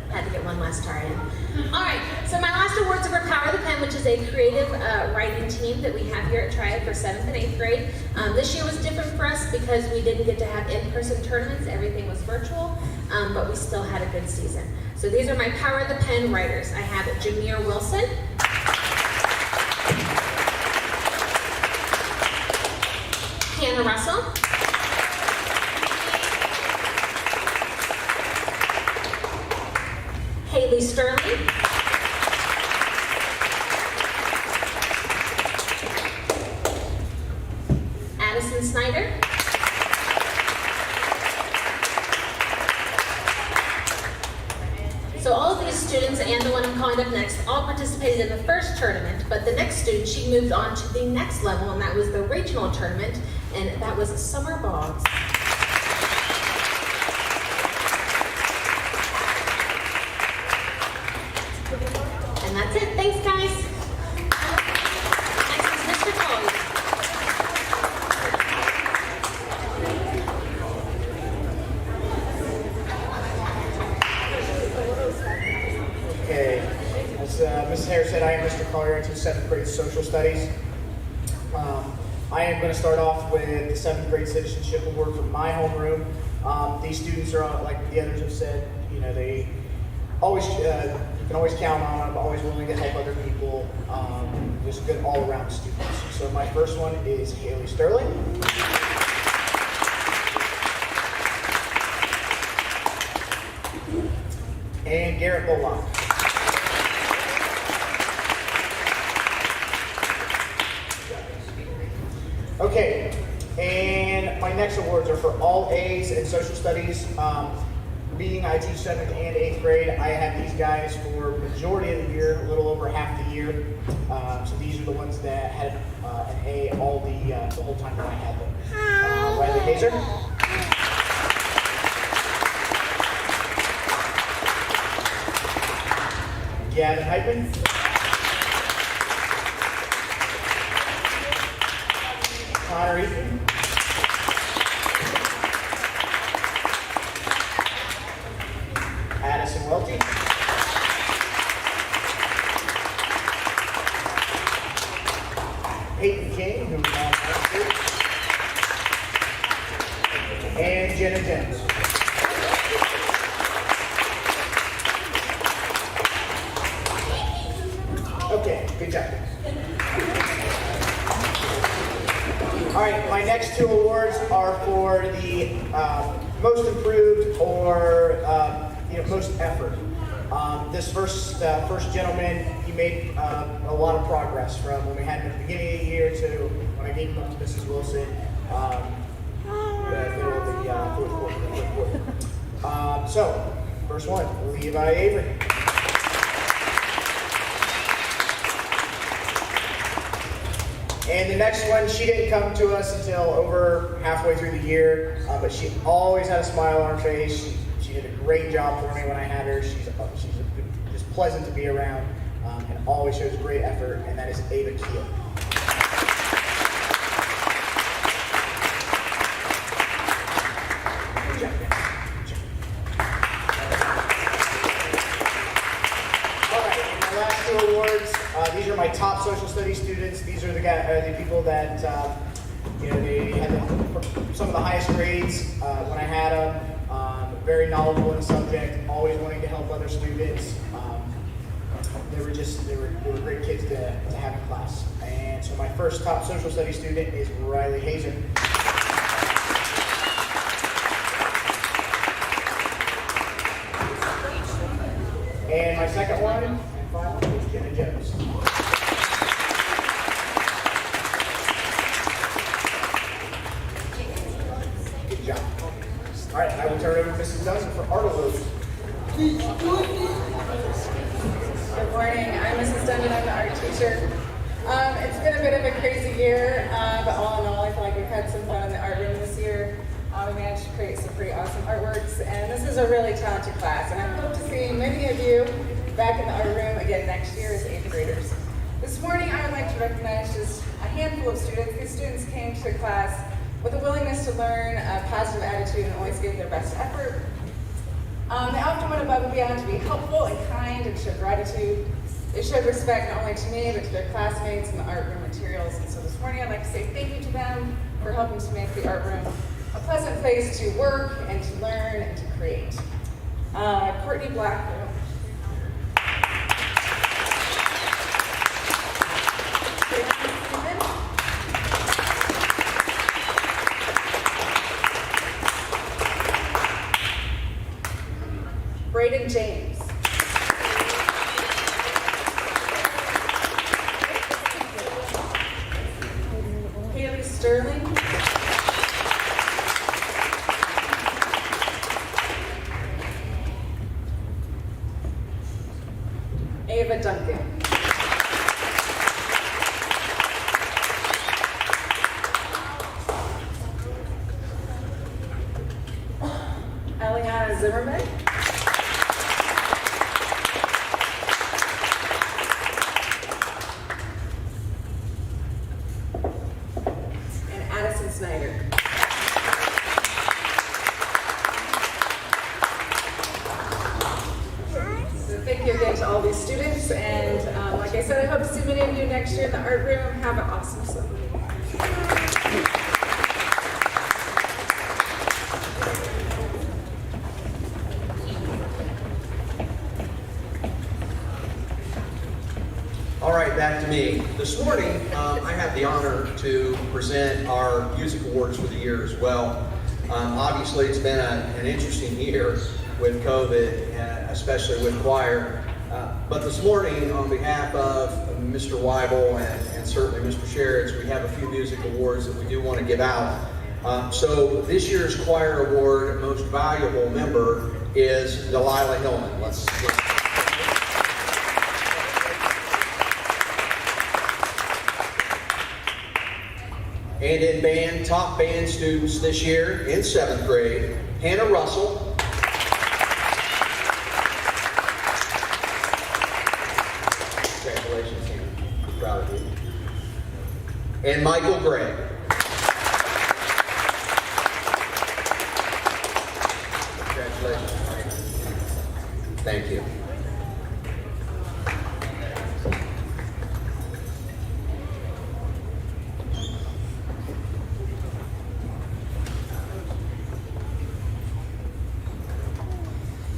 Had to get one last try in. All right, so my last awards are for Power of the Pen, which is a creative writing team that we have here at Triad for 7th and 8th grade. This year was different for us because we didn't get to have in-person tournaments. Everything was virtual, but we still had a good season. So these are my Power of the Pen writers. I have Jameer Wilson, Hannah Russell, Haley Sterling, Addison Snyder, so all of these students and the one I'm calling up next all participated in the first tournament, but the next student, she moved on to the next level, and that was the regional tournament, and that was Summer Boggs. And that's it. Thanks, guys. Next is Mr. Collier. Okay, as Mrs. Harris said, I am Mr. Collier. I teach 7th grade social studies. I am going to start off with the 7th grade citizenship award from my homeroom. These students are, like the others have said, you know, they always, you can always count on them, always willing to help other people, just good all-around students. So my first one is Haley Sterling. And Garrett Bullock. Okay, and my next awards are for all A's in social studies. Being I teach 7th and 8th grade, I have these guys for majority of the year, a little over half the year. So these are the ones that had an A all the whole time that I had them. Riley Hazer. Gavin Heitman. Connor Eaton. Addison Welty. Peyton King, who's on next year. And Jenna Jones. Okay, good job. All right, my next two awards are for the most improved or most effort. This first gentleman, he made a lot of progress from when we had him at the beginning of the year to when I gave him up to Mrs. Wilson, the middle of the fourth quarter. So, first one, Levi Avery. And the next one, she didn't come to us until over halfway through the year, but she always had a smile on her face. She did a great job for me when I had her. She's just pleasant to be around and always shows great effort, and that is Ava Keel. Good job, guys. Good job. All right, and my last two awards. These are my top social studies students. These are the people that they had some of the highest grades when I had them. Very knowledgeable in the subject, always wanting to help other students. They were great kids to have in class. And so my first top social studies student is Riley Hazer. And my second one, and finally, is Jenna Jones. Good job. All right, I will turn it over to Mrs. Dunson for art awards. Good morning, I'm Mrs. Dundon, I'm the art teacher. It's been a bit of a crazy year, but all in all, I feel like we've had some fun in the art room this year. We managed to create some pretty awesome artworks, and this is a really talented class, and I hope to see many of you back in the art room again next year as 8th graders. This morning, I would like to recognize just a handful of students. These students came to class with a willingness to learn, a positive attitude, and always gave their best effort. They often went above and beyond to be helpful and kind and show gratitude. They showed respect not only to me, but to their classmates and the art room materials. And so this morning, I'd like to say thank you to them for helping to make the art room a pleasant place to work and to learn and to create. Courtney Blackburn. Braden James. Haley Sterling. Ava Duncan. Eliana Zimmerman. And Addison Snyder. So thank you again to all these students, and like I said, I hope to see many of you next year in the art room. Have an awesome summer. All right, back to me. This morning, I have the honor to present our music awards for the year as well. Obviously, it's been an interesting year with COVID, especially with choir. But this morning, on behalf of Mr. Weibel and certainly Mr. Sherritts, we have a few music awards that we do want to give out. So this year's choir award, Most Valuable Member, is Delilah Hillman. Let's And in band, top band students this year in 7th grade, Hannah Russell. Congratulations, Hannah. I'm proud of you. And Michael Gray. Congratulations, Michael. Thank you.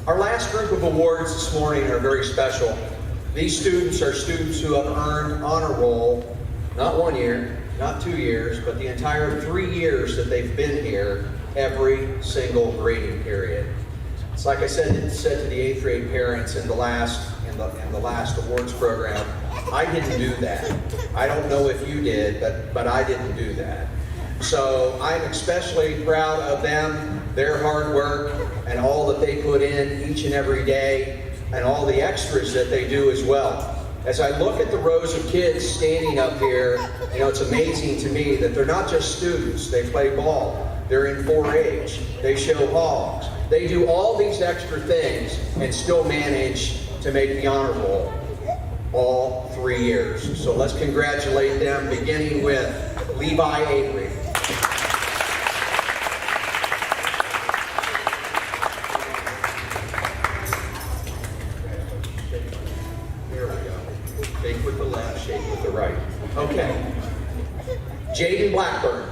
Our last group of awards this morning are very special. These students are students who have earned honor roll, not 1 year, not 2 years, but the entire 3 years that they've been here, every single grading period. It's like I said to the 8th grade parents in the last awards program, I didn't do that. I don't know if you did, but I didn't do that. So I'm especially proud of them, their hard work, and all that they put in each and every day, and all the extras that they do as well. As I look at the rows of kids standing up here, you know, it's amazing to me that they're not just students. They play ball, they're in 4-H, they show hogs. They do all these extra things and still manage to make the honor roll all 3 years. So let's congratulate them, beginning with Levi Avery. There we go. Shake with the left, shake with the right. Okay. Jaden Blackburn.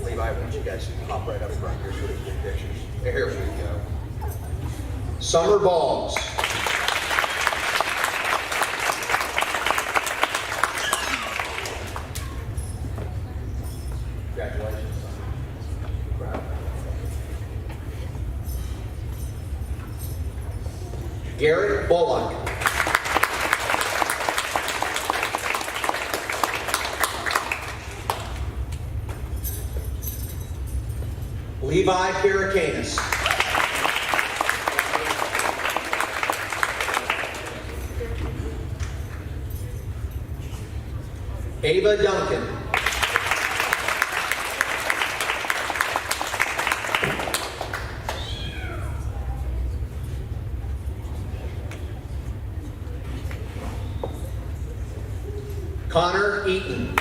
Levi, I want you guys to pop right up front here so we can get pictures. Here we go. Summer Balls. Congratulations. Proud. Garrett Bullock. Levi Karacanis. Ava Duncan. Connor Eaton.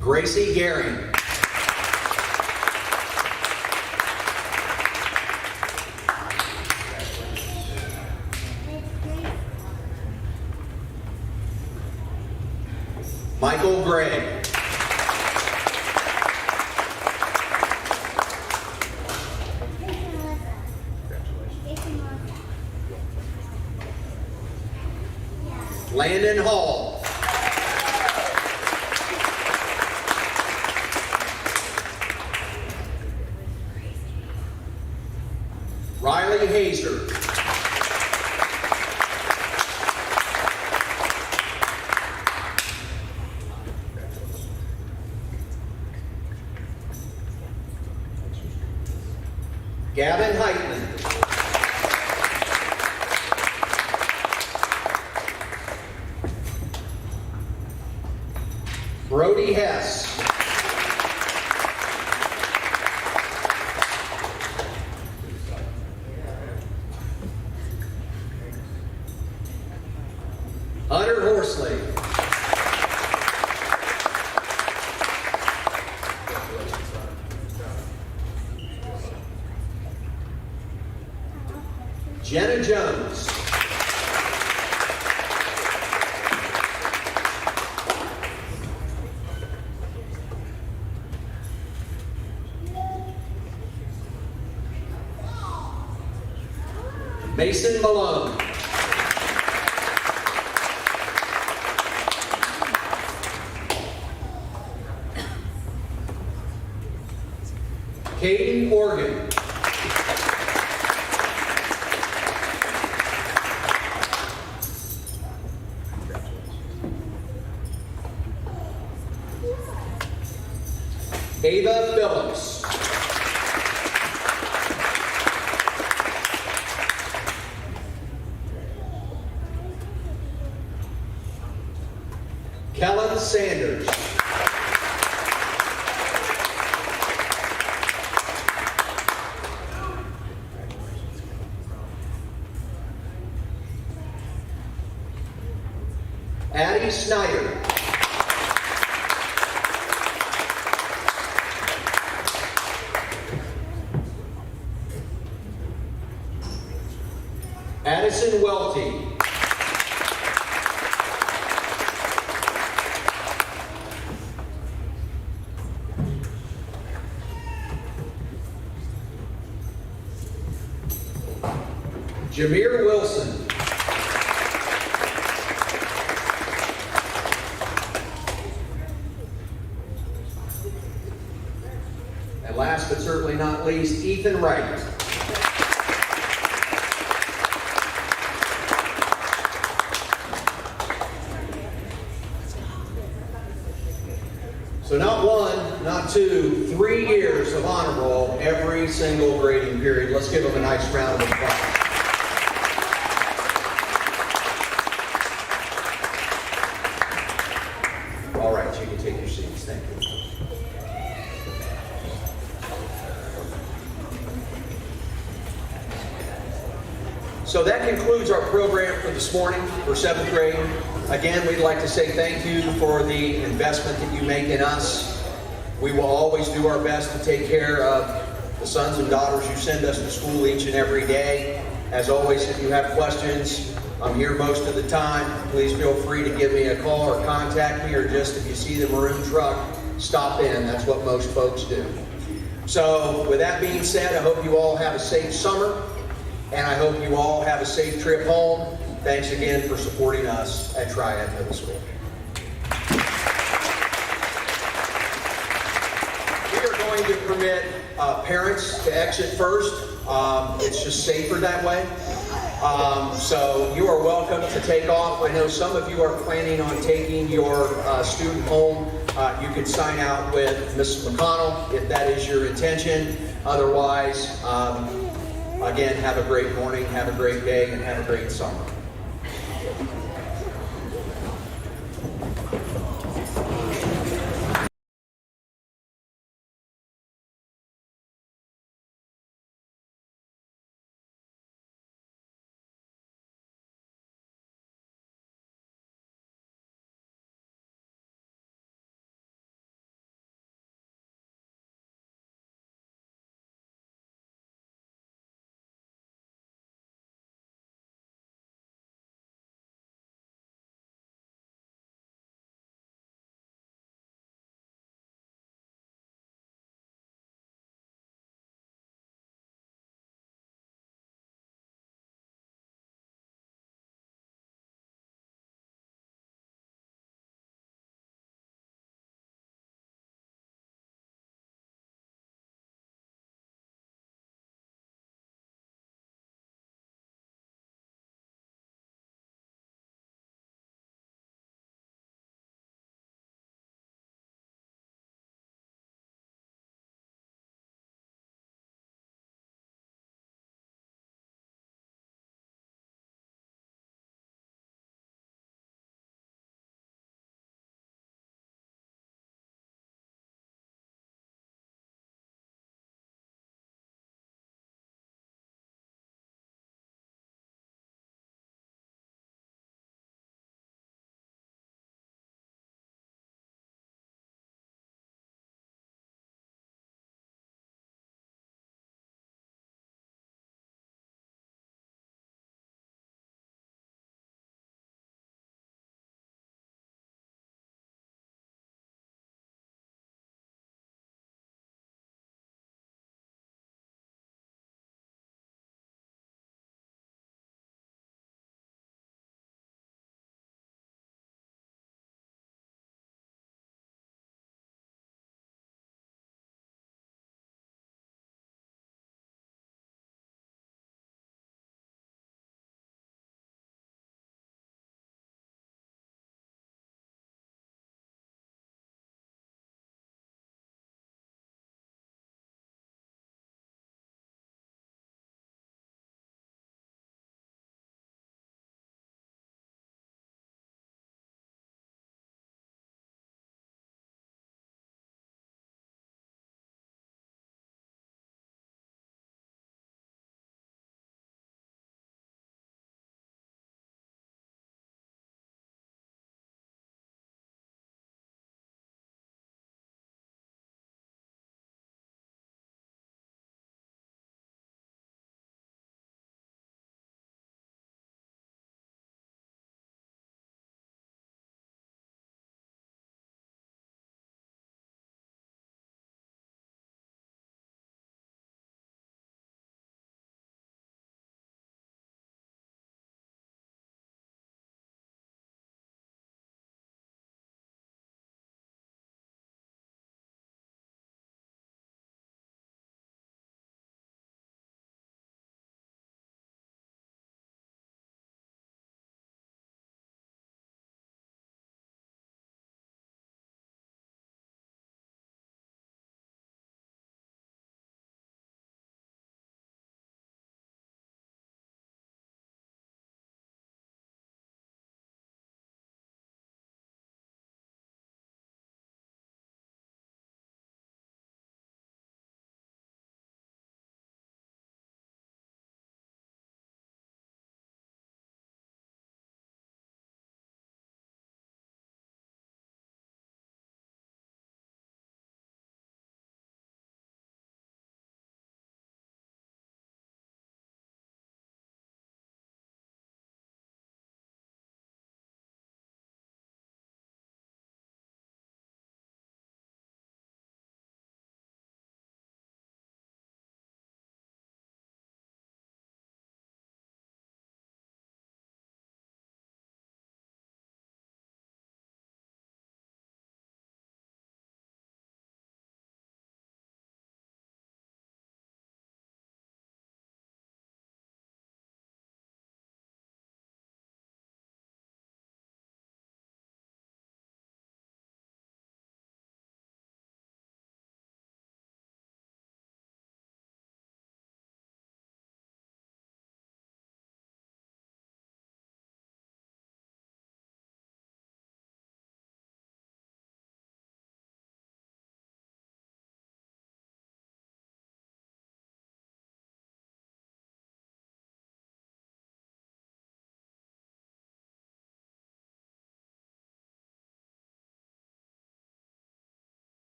Gracie Garing. Michael Gray. Landon Hall. Riley Hazer. Gavin Heitman. Brody Hess. Hunter Horsley. Jenna Jones. Mason Malone. Caden Morgan. Ava Phillips. Kellen Sanders. Addie Snyder. Addison Welty. Jameer Wilson. And last but certainly not least, Ethan Wright. So not one, not two, 3 years of honor roll every single grading period. Let's give them a nice round of applause. All right, you can take your seats. Thank you. So that concludes our program for this morning for 7th grade. Again, we'd like to say thank you for the investment that you make in us. We will always do our best to take care of the sons and daughters who send us to school each and every day. As always, if you have questions, I'm here most of the time. Please feel free to give me a call or contact me, or just if you see the maroon truck, stop in. That's what most folks do. So with that being said, I hope you all have a safe summer, and I hope you all have a safe trip home. Thanks again for supporting us at Triad Middle School. permit parents to exit first. It's just safer that way. So you are welcome to take off. I know some of you are planning on taking your student home. You can sign out with Mrs. McConnell if that is your intention. Otherwise, again, have a great morning, have a great day, and have a great summer.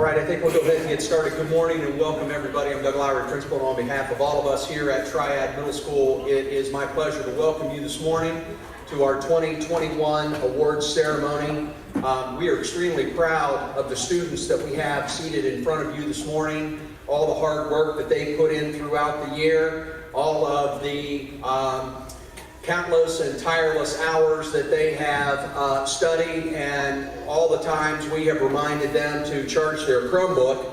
right, I think we'll go ahead and get started. Good morning and welcome everybody. I'm Doug Lowry, principal, and on behalf of all of us here at Triad Middle School, it is my pleasure to welcome you this morning to our 2021 awards ceremony. We are extremely proud of the students that we have seated in front of you this morning, all the hard work that they put in throughout the year, all of the countless and tireless hours that they have studied, and all the times we have reminded them to charge their Chromebook.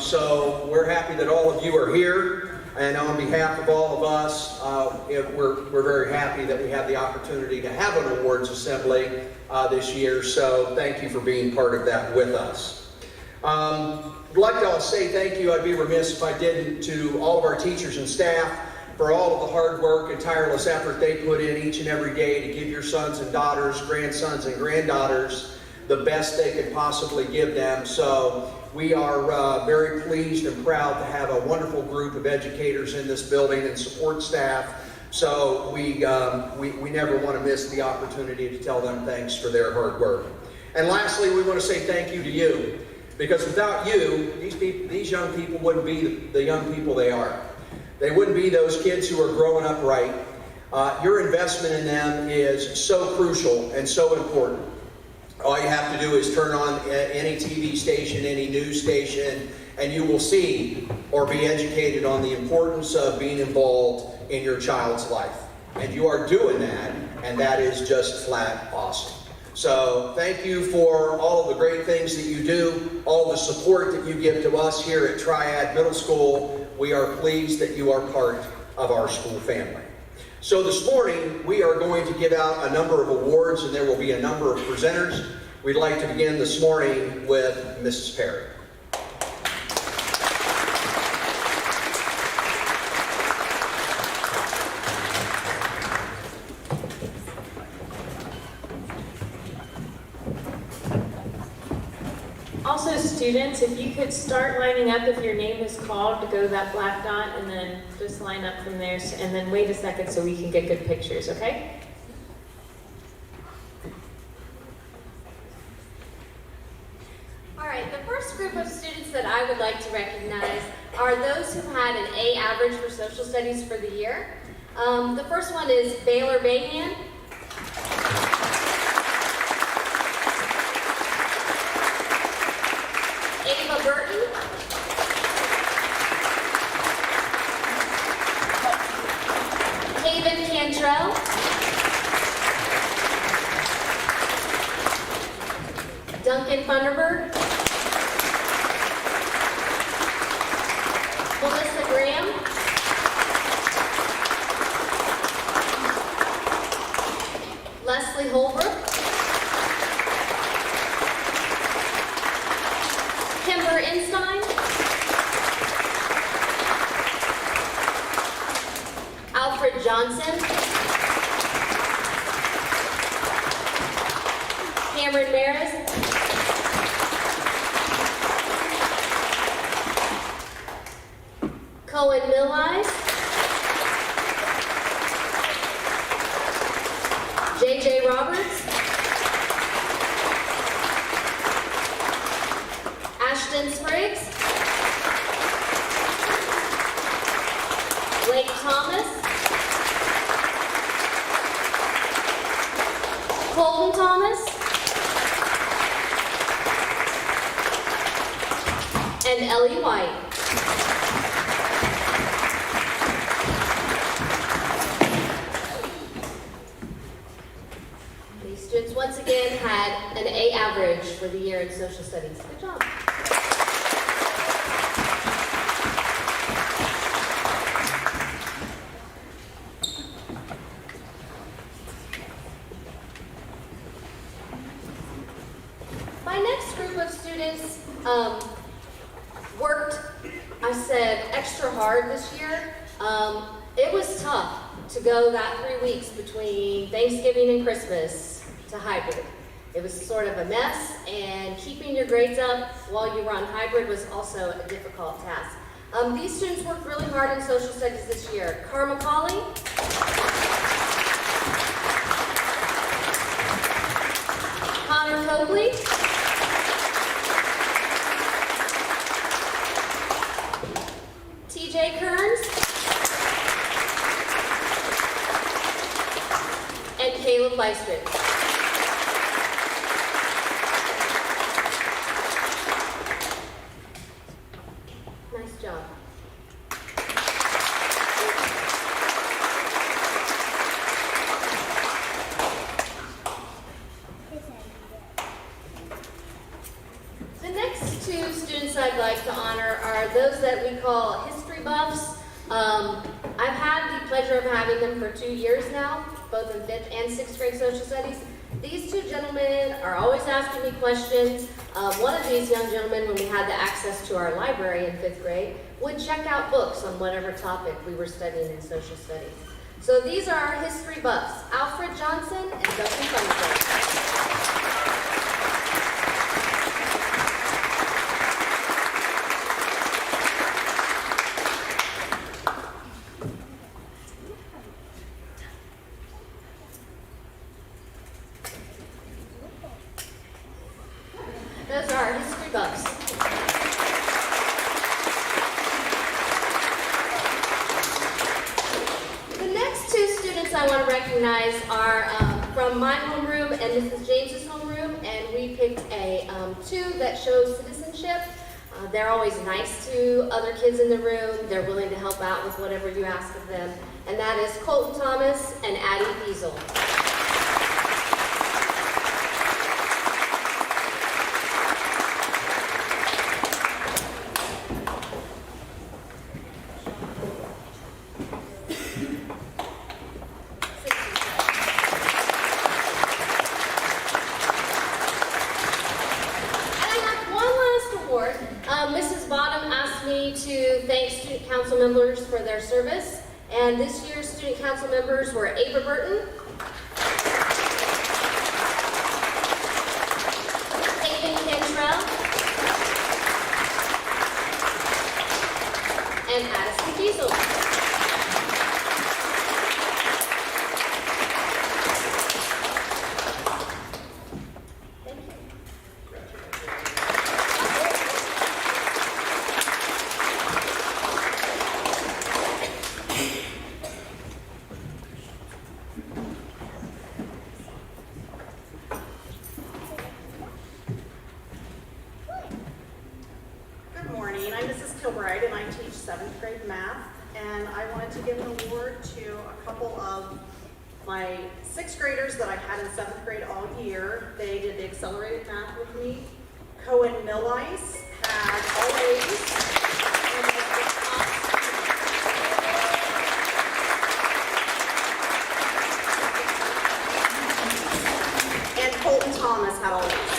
So we're happy that all of you are here, and on behalf of all of us, we're very happy that we have the opportunity to have an awards assembly this year, so thank you for being part of that with us. I'd like to say thank you, I'd be remiss if I didn't, to all of our teachers and staff for all of the hard work and tireless effort they put in each and every day to give your sons and daughters, grandsons and granddaughters the best they could possibly give them. So we are very pleased and proud to have a wonderful group of educators in this building and support staff. So we never want to miss the opportunity to tell them thanks for their hard work. And lastly, we want to say thank you to you, because without you, these young people wouldn't be the young people they are. They wouldn't be those kids who are growing up right. Your investment in them is so crucial and so important. All you have to do is turn on any TV station, any news station, and you will see or be educated on the importance of being involved in your child's life. And you are doing that, and that is just flat awesome. So thank you for all of the great things that you do, all the support that you give to us here at Triad Middle School. We are pleased that you are part of our school family. So this morning, we are going to give out a number of awards, and there will be a number of presenters. We'd like to begin this morning with Mrs. Perry. Also, students, if you could start lining up if your name is called to go to that black dot, and then just line up from there, and then wait a second so we can get good pictures, okay? All right, the first group of students that I would like to recognize are those who had an A average for social studies for the year. The first one is Baylor Bayhan. Ava Burton. Haven Cantrell. Duncan Funderburg. Melissa Graham. Leslie Holbrook. Kimber Enstein. Alfred Johnson. Cameron Maris. Cohen Milleyes. J.J. Roberts. Ashton Spriggs. Blake Thomas. Colton Thomas. And Ellie White. These students once again had an A average for the year in social studies. Good job. My next group of students worked, I said, extra hard this year. It was tough to go that 3 weeks between Thanksgiving and Christmas to hybrid. It was sort of a mess, and keeping your grades up while you were on hybrid was also a difficult task. These students worked really hard in social studies this year. Carr McCauley, Connor Copley, Pleister. Nice job. The next two students I'd like to honor are those that we call history buffs. I've had the pleasure of having them for 2 years now, both in 5th and 6th grade social studies. These two gentlemen are always asking me questions. One of these young gentlemen, when we had the access to our library in 5th grade, would check out books on whatever topic we were studying in social studies. So these are our history buffs, Alfred Johnson and Dustin Funderburk. Those are our history buffs. The next two students I want to recognize are from my homeroom and Mrs. James's homeroom, and we picked a two that shows citizenship. They're always nice to other kids in the room. They're willing to help out with whatever you ask of them, and that is Colton Thomas and Addie Fiesel. Mrs. Bottom asked me to thank student council members for their service, and this year's student council members were Ava Burton, Hayden Cantrell, and Addison Kiesel. I'm Mrs. Kilbride, and I teach 7th grade math, and I wanted to give an award to a couple of my 6th graders that I had in 7th grade all year. They did the accelerated math with me. Cohen Millice had all A's. And Colton Thomas had all A's.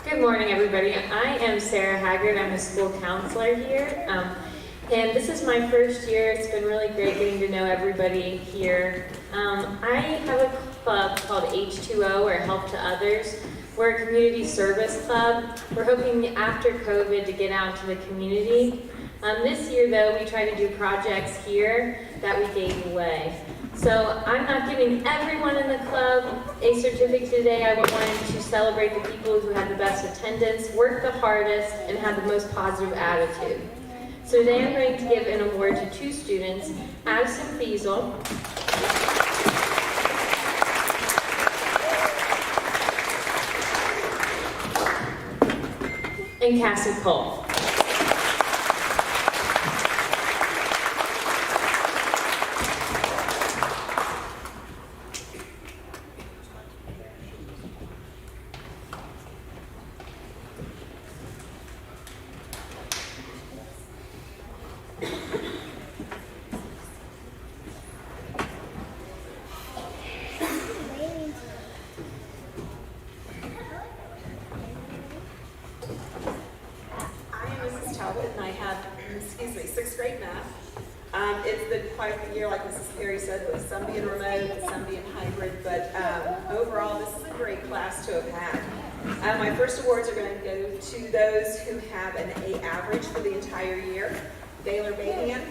Good morning, everybody. I am Sarah Haggard. I'm a school counselor here. And this is my first year. It's been really great getting to know everybody here. I have a club called H2O, or Help to Others. We're a community service club. We're hoping after COVID to get out to the community. This year, though, we try to do projects here that we gave away. So I'm not giving everyone in the club a certificate today. I wanted to celebrate the people who had the best attendance, worked the hardest, and had the most positive attitude. So today I'm going to give an award to two students, Addison Fiesel and Cassie Cole. And I have, 6th grade math. It's been quite a year, like Mrs. Perry said, with some being remote, some being hybrid, but overall, this is a great class to have had. My first awards are going to go to those who have an A average for the entire year. Baylor Banian.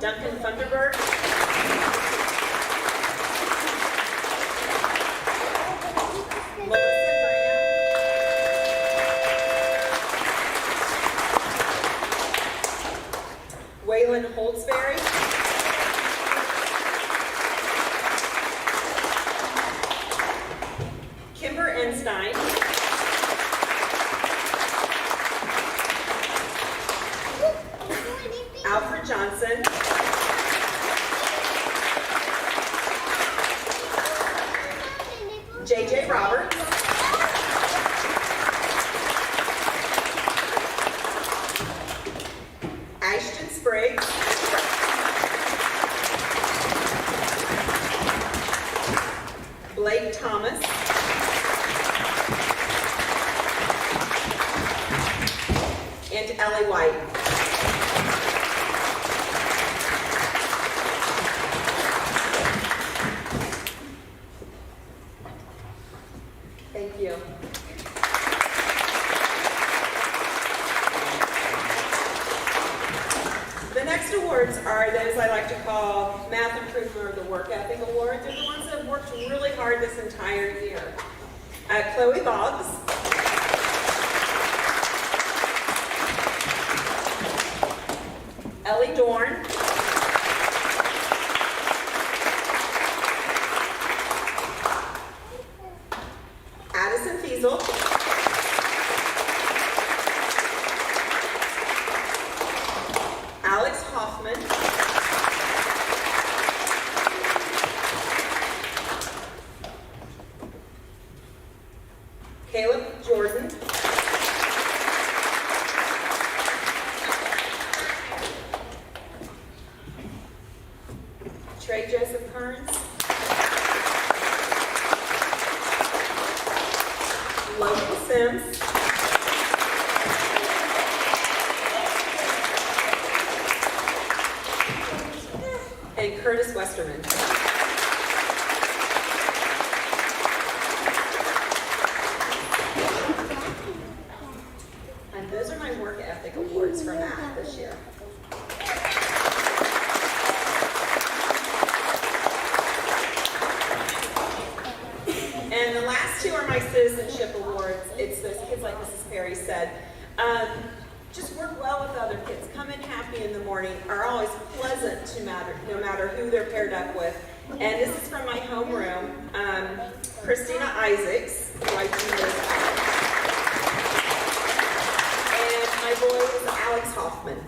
Duncan Funderburg. Melissa Brown. Waylon Holtzberry. Kimber Enstein. Alfred Johnson. JJ Roberts. Ashton Spriggs. Blake Thomas. And Ellie White. Thank you. The next awards are those I like to call Math Improvement or the Work Ethic Awards. They're the ones that have worked really hard this entire year. Chloe Boggs. Ellie Dorn. Addison Fiesel. Alex Hoffman. Caleb Jordan. Trey Joseph Kearns. Logan Sims. And Curtis Westerman. And those are my work ethic awards for math this year. And the last two are my citizenship awards. It's those kids, like Mrs. Perry said. Just work well with other kids. Come in happy in the morning. Are always pleasant to no matter who they're paired up with. And this is from my homeroom. Christina Isaacs, who I do this. And my boy is Alex Hoffman.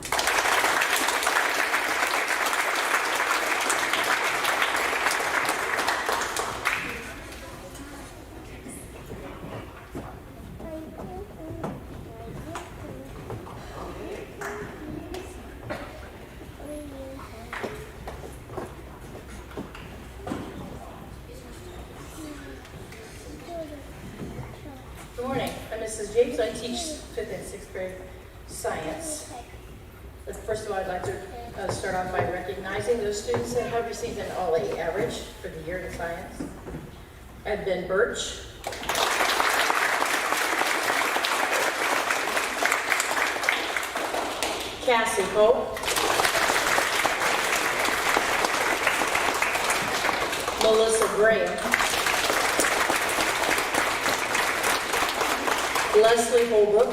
Good morning, I'm Mrs. James. I teach 5th and 6th grade science. But first of all, I'd like to start off by recognizing those students that have received an all-A average for the year in science. Ed Ben Birch. Cassie Pope. Melissa Graham. Leslie Holbrook.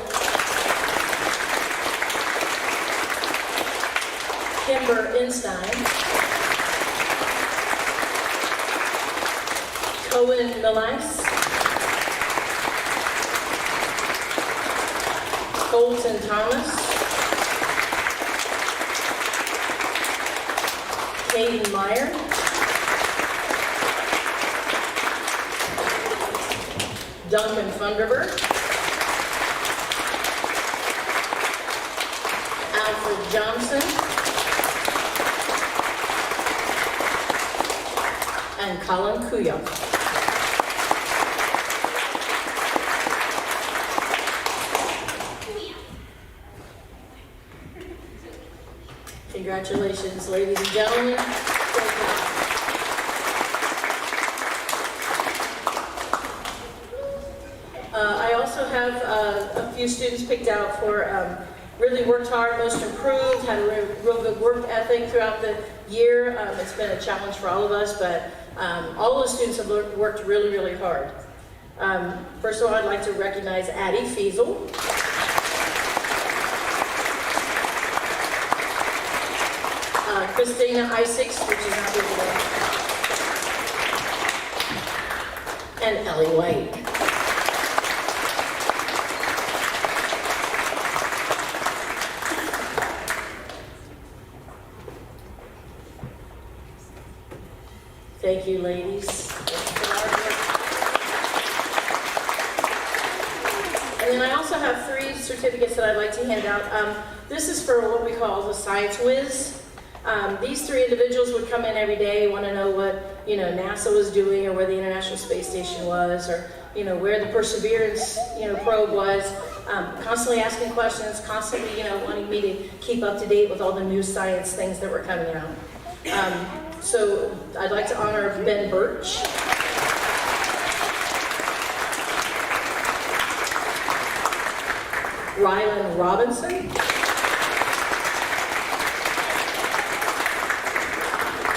Kimber Enstein. Cohen Milais. Colton Thomas. Hayden Meyer. Duncan Funderburg. Alfred Johnson. And Colin Kuyok. Congratulations, ladies and gentlemen. I also have a few students picked out for really worked hard, most improved, had a real good work ethic throughout the year. It's been a challenge for all of us, but all of the students have worked really, really hard. First of all, I'd like to recognize Addie Fiesel. Christina Isaacs, which is not here today. And Ellie White. Thank you, ladies. And then I also have 3 certificates that I'd like to hand out. This is for what we call the Science Whiz. These 3 individuals would come in every day, want to know what NASA was doing, or where the International Space Station was, or where the Perseverance probe was. Constantly asking questions, constantly wanting me to keep up to date with all the new science things that were coming out. So I'd like to honor Ben Birch. Rylan Robinson.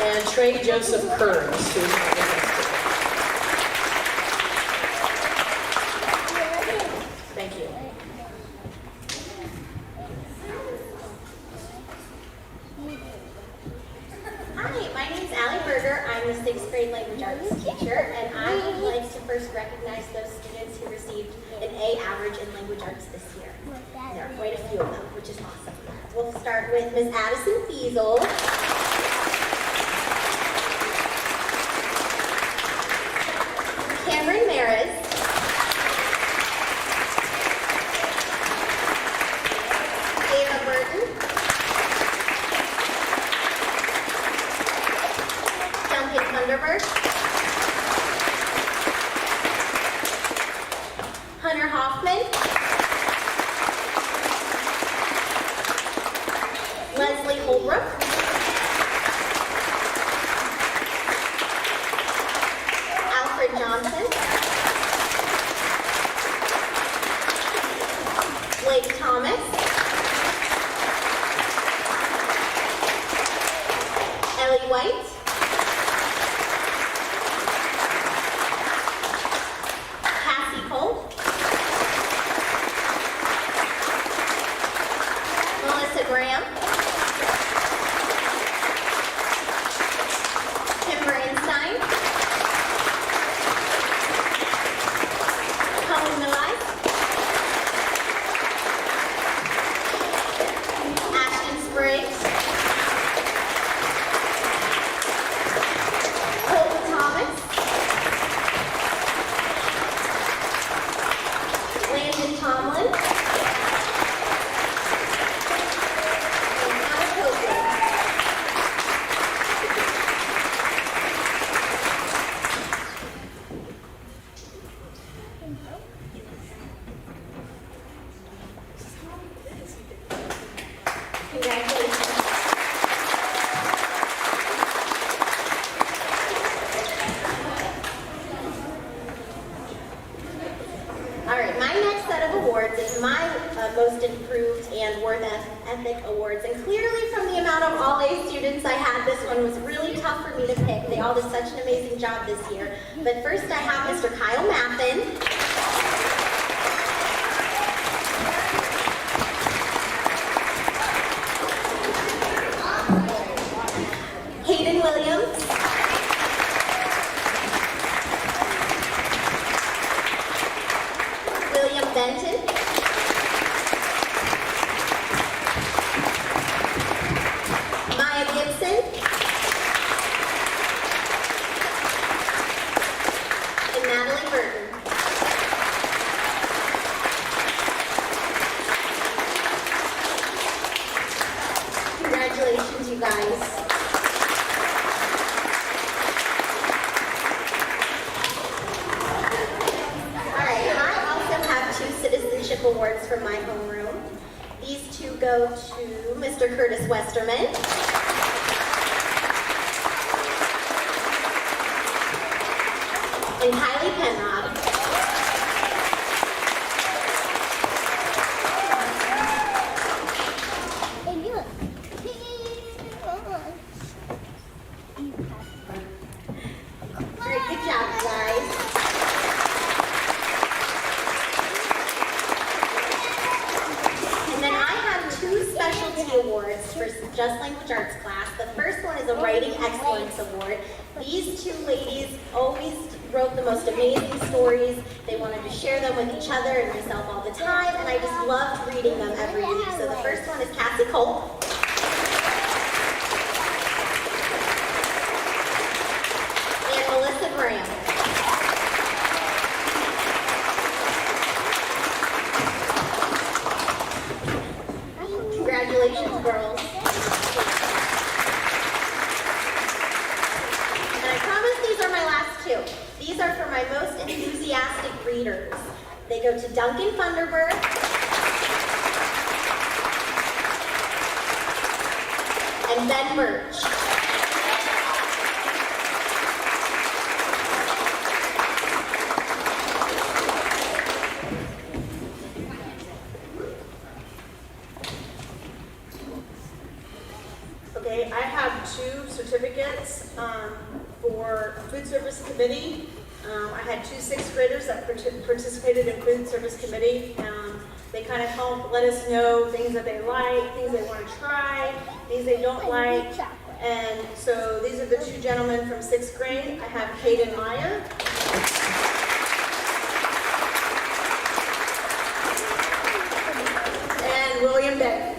And Trey Joseph Kearns, who's not with us today. Thank you. Hi, my name's Allie Berger. I'm the 6th grade language arts teacher, and I would like to first recognize those students who received an A average in language arts this year. There are quite a few of them, which is awesome. We'll start with Ms. Addison Fiesel. Cameron Maris. Ava Burton. Duncan Thunderbird. Hunter Hoffman. Leslie Holbrook. Alfred Johnson. Blake Thomas. Ellie White. Cassie Cole. Melissa Graham. Kimber Einstein. Colin Millai. Ashton Spriggs. Colton Thomas. Landon Tomlin. And Anna Copeland. Congratulations. All right, my next set of awards is my most improved and work ethic awards. And clearly from the amount of all A students I had, this one was really tough for me to pick. They all did such an amazing job this year. But first I have Mr. Kyle Maffin. Hayden Williams. William Benton. Maya Gibson. And Natalie Burton. Congratulations, you guys. Citizenship awards from my homeroom. These 2 go to Mr. Curtis Westerman. And Kylie Penrod. awards for Just Language Arts class. The first one is a Writing Excellence Award. These two ladies always wrote the most amazing stories. They wanted to share them with each other and myself all the time, and I just loved reading them every week. So the first one is Cassie Cole. And Melissa Graham. Congratulations, girls. And I promise these are my last two. These are for my most enthusiastic readers. They go to Duncan Funderburg, and Ben Birch. Okay, I have two certificates for food service committee. I had two sixth graders that participated in food service committee. They kind of help let us know things that they like, things they want to try, things they don't like. And so these are the two gentlemen from sixth grade. I have Caden Meyer. And William Beck.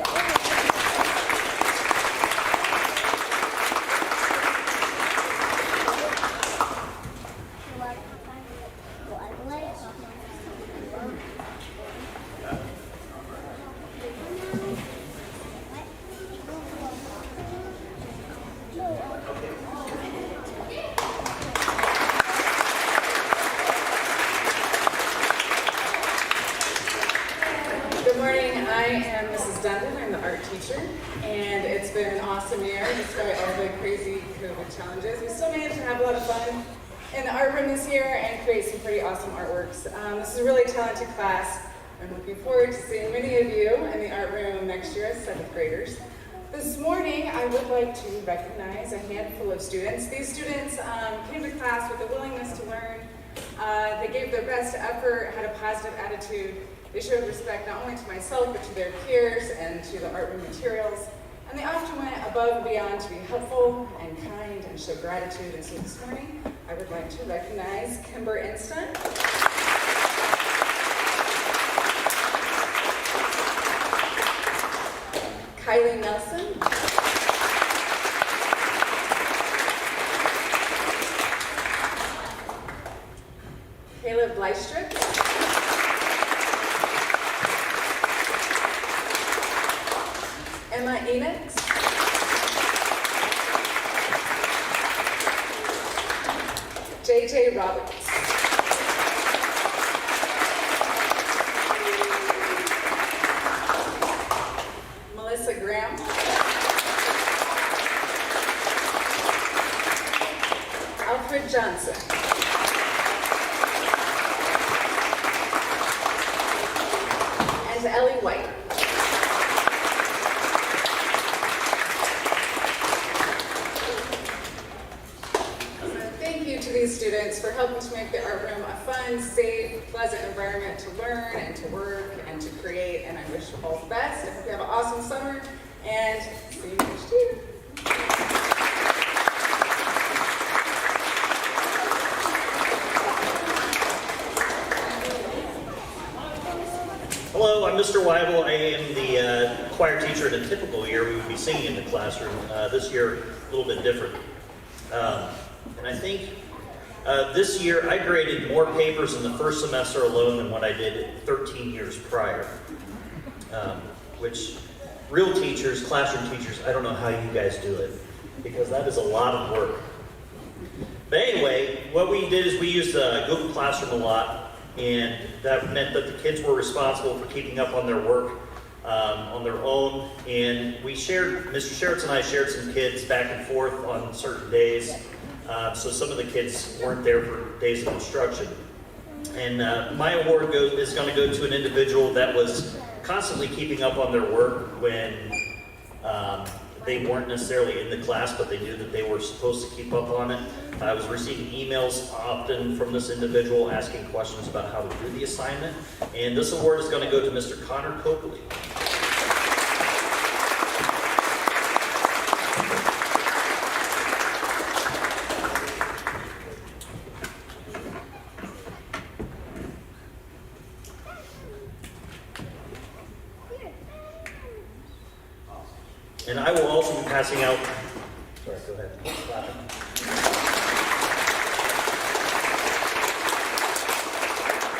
Good morning, I am Mrs. Dundon, I'm the art teacher, and it's been an awesome year despite all the crazy COVID challenges. We still managed to have a lot of fun in the art room this year and create some pretty awesome artworks. This is a really talented class. I'm looking forward to seeing many of you in the art room next year as 7th graders. This morning, I would like to recognize a handful of students. These students came to class with a willingness to learn. They gave their best effort, had a positive attitude. They showed respect not only to myself, but to their peers and to the art room materials. And they often went above and beyond to be helpful and kind and show gratitude. And so this morning, I would like to recognize Kimber Instant. Kylie Nelson. Caleb Blystrup. Emma Enox. JJ Roberts. Melissa Graham. Alfred Johnson. And Ellie White. Thank you to these students for helping to make the art room a fun, safe, pleasant environment to learn and to work and to create. And I wish you all the best. I hope you have an awesome summer and see you next year. Hello, I'm Mr. Weibel. I am the choir teacher. In a typical year, we would be singing in the classroom. This year, a little bit different. And I think this year, I graded more papers in the first semester alone than what I did 13 years prior. Which, real teachers, classroom teachers, I don't know how you guys do it, because that is a lot of work. But anyway, what we did is we used Google Classroom a lot. And that meant that the kids were responsible for keeping up on their work on their own. And we shared, Mr. Sheritz and I shared some kids back and forth on certain days. So some of the kids weren't there for days of instruction. And my award is going to go to an individual that was constantly keeping up on their work when they weren't necessarily in the class, but they knew that they were supposed to keep up on it. I was receiving emails often from this individual asking questions about how to do the assignment. And this award is going to go to Mr. Connor Copley. And I will also be passing out, sorry, go ahead.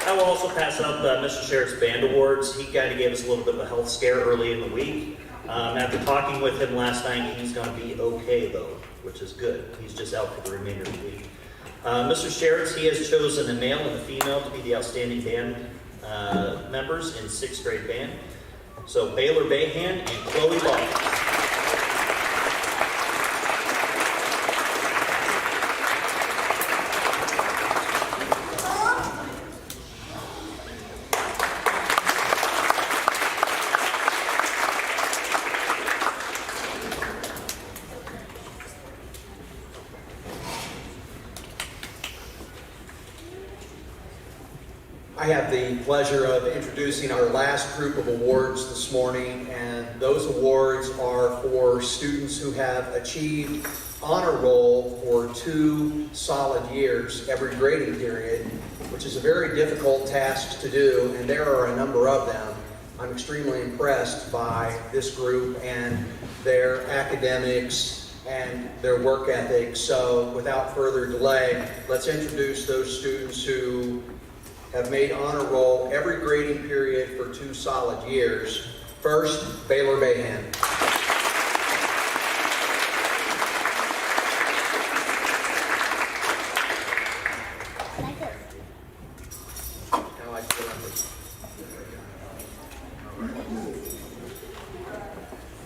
I will also pass out the Mr. Sheriff's Band Awards. He kind of gave us a little bit of a health scare early in the week. After talking with him last night, he's going to be okay though, which is good. He's just out for the remainder of the week. Mr. Sheriff's, he has chosen a male and a female to be the outstanding band members in 6th grade band. So Baylor Bayhan and Chloe Ball. I have the pleasure of introducing our last group of awards this morning, and those awards are for students who have achieved honor roll for 2 solid years every grading period, which is a very difficult task to do, and there are a number of them. I'm extremely impressed by this group and their academics and their work ethic. So without further delay, let's introduce those students who have made honor roll every grading period for 2 solid years. First, Baylor Bayhan.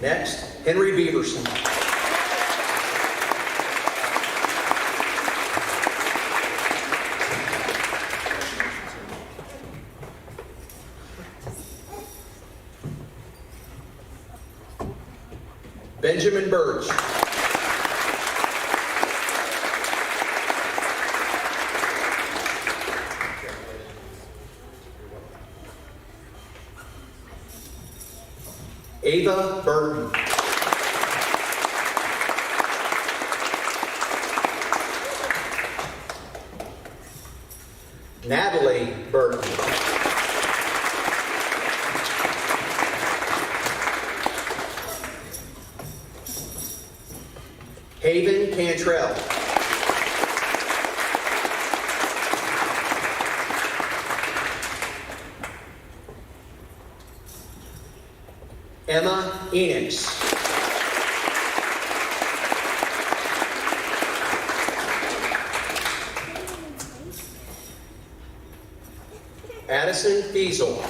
Next, Henry Beaverson. Benjamin Birch. Ava Burton. Natalie Burton. Haven Cantrell. Emma Enix. Addison Diesel.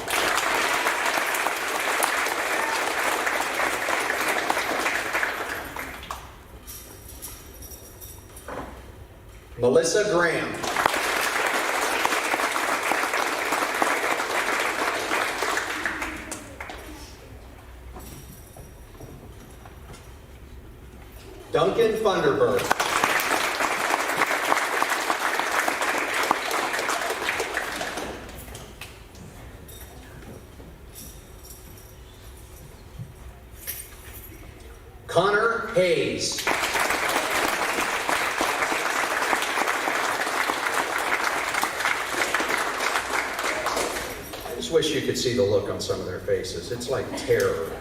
Melissa Graham. Duncan Funderburg. Connor Hayes. I just wish you could see the look on some of their faces. It's like terror.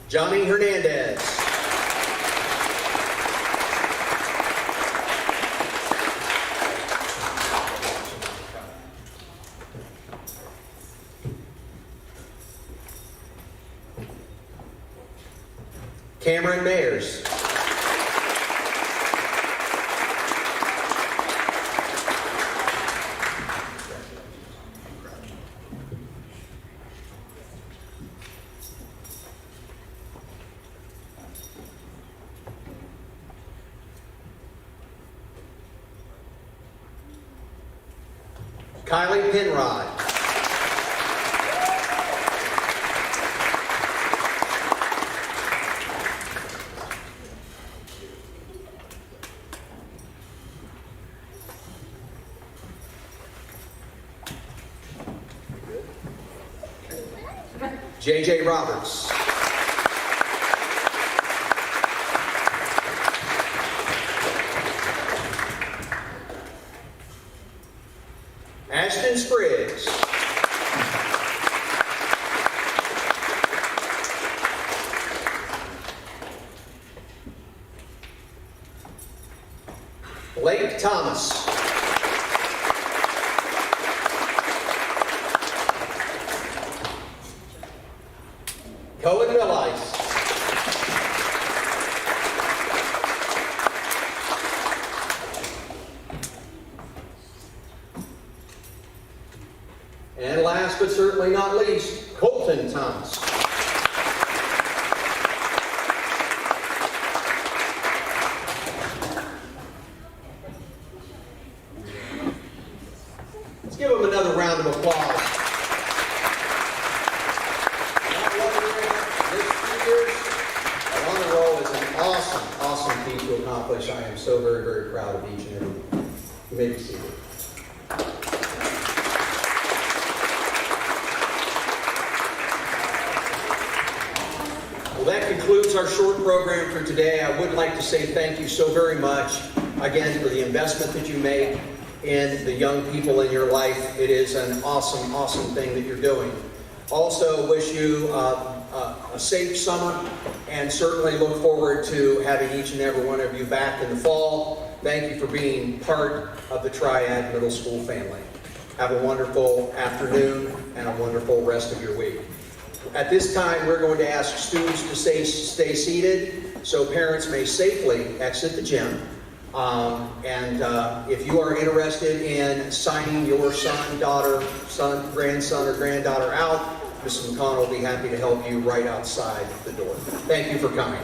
Johnny Hernandez. Cameron Mayers. Kylie Penrod. JJ Roberts. Ashton Spriggs. Thomas. Cohen Millice. And last but certainly not least, Colton Thomas. Let's give them another round of applause. Not 1 year, this 2 years, an honor roll is an awesome, awesome feat to accomplish. I am so very, very proud of each and every one. You may be seated. Well, that concludes our short program for today. I would like to say thank you so very much, again, for the investment that you make in the young people in your life. It is an awesome, awesome thing that you're doing. Also, wish you a safe summer, and certainly look forward to having each and every one of you back in the fall. Thank you for being part of the Triad Middle School family. Have a wonderful afternoon and a wonderful rest of your week. At this time, we're going to ask students to stay seated so parents may safely exit the gym. If you are interested in signing your son, daughter, son, grandson, or granddaughter out, Mrs. McConnell will be happy to help you right outside the door. Thank you for coming.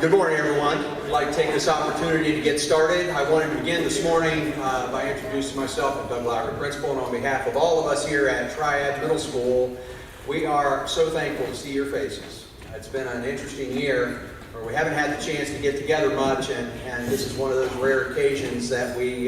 Good morning, everyone. I'd like to take this opportunity to get started. I wanted to begin this morning by introducing myself. I'm Doug Lowry, principal, and on behalf of all of us here at Triad Middle School, we are so thankful to see your faces. It's been an interesting year where we haven't had the chance to get together much, and this is one of those rare occasions that we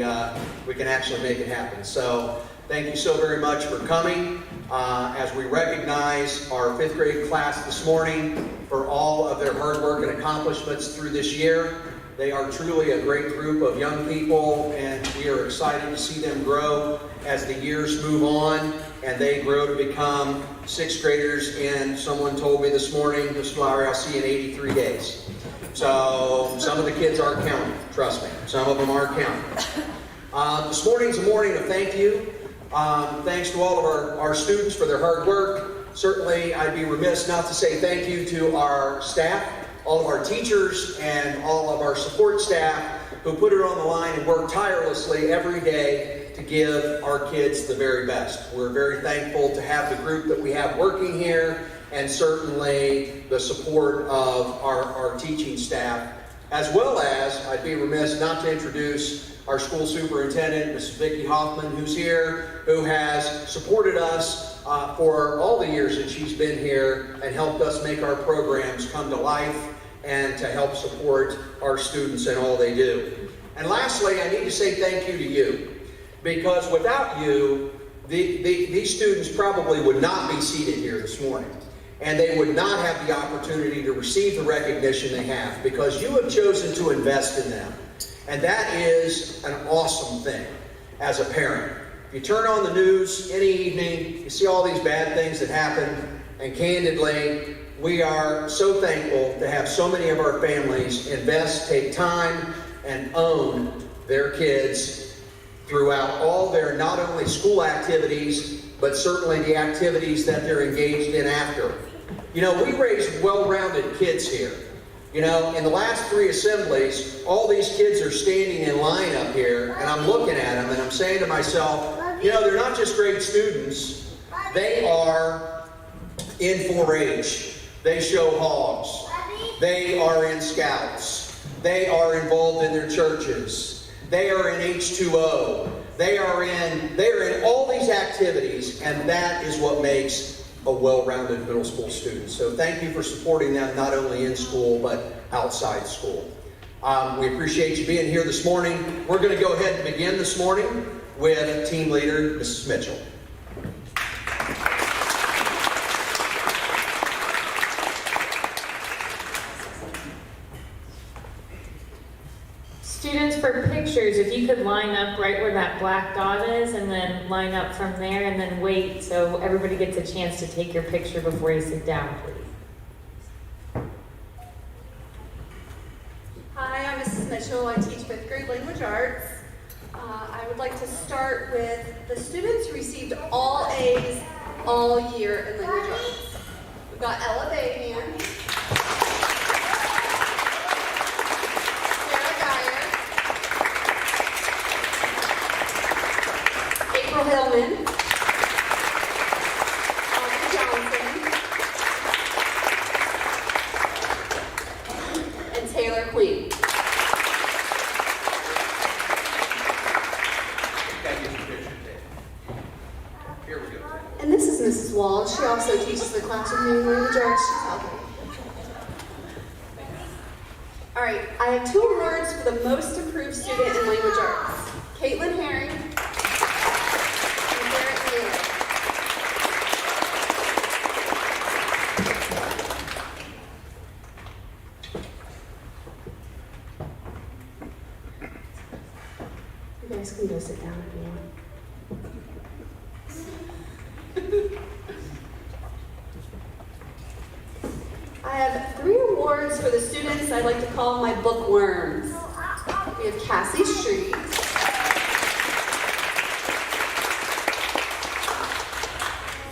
can actually make it happen. So thank you so very much for coming as we recognize our fifth grade class this morning for all of their hard work and accomplishments through this year. They are truly a great group of young people, and we are excited to see them grow as the years move on and they grow to become sixth graders in, someone told me this morning, Mr. Lowry, I'll see you in 83 days. So some of the kids are counting, trust me. Some of them are counting. This morning's a morning of thank you. Thanks to all of our students for their hard work. Certainly, I'd be remiss not to say thank you to our staff, all of our teachers, and all of our support staff who put it on the line and work tirelessly every day to give our kids the very best. We're very thankful to have the group that we have working here, and certainly the support of our teaching staff, as well as, I'd be remiss not to introduce our school superintendent, Mrs. Vicki Hoffman, who's here, who has supported us for all the years that she's been here and helped us make our programs come to life and to help support our students in all they do. And lastly, I need to say thank you to you, because without you, these students probably would not be seated here this morning, and they would not have the opportunity to receive the recognition they have, because you have chosen to invest in them. And that is an awesome thing as a parent. If you turn on the news any evening, you see all these bad things that happen, and candidly, we are so thankful to have so many of our families invest, take time, and own their kids throughout all their not only school activities, but certainly the activities that they're engaged in after. You know, we raise well-rounded kids here. You know, in the last 3 assemblies, all these kids are standing in line up here, and I'm looking at them, and I'm saying to myself, you know, they're not just great students, they are in 4-H, they show hogs, they are in Scouts, they are involved in their churches, they are in H2O, they are in all these activities, and that is what makes a well-rounded middle school student. So thank you for supporting them, not only in school, but outside school. We appreciate you being here this morning. We're going to go ahead and begin this morning with team leader, Mrs. Mitchell. Students, for pictures, if you could line up right where that black dot is and then line up from there and then wait so everybody gets a chance to take your picture before you sit down, please. Hi, I'm Mrs. Mitchell. I teach 5th grade language arts. I would like to start with the students who received all A's all year in language arts. We've got Ella Bahan, April Hillman, Audrey Johnson, and Taylor Queen. Here we go. And this is Mrs. Wald. She also teaches the class of New Language Arts. She's helping. All right, I have 2 awards for the most improved student in language arts. Caitlin Herring and Garrett Taylor. You guys can go sit down if you want. I have 3 awards for the students I like to call my bookworms. We have Cassie Street,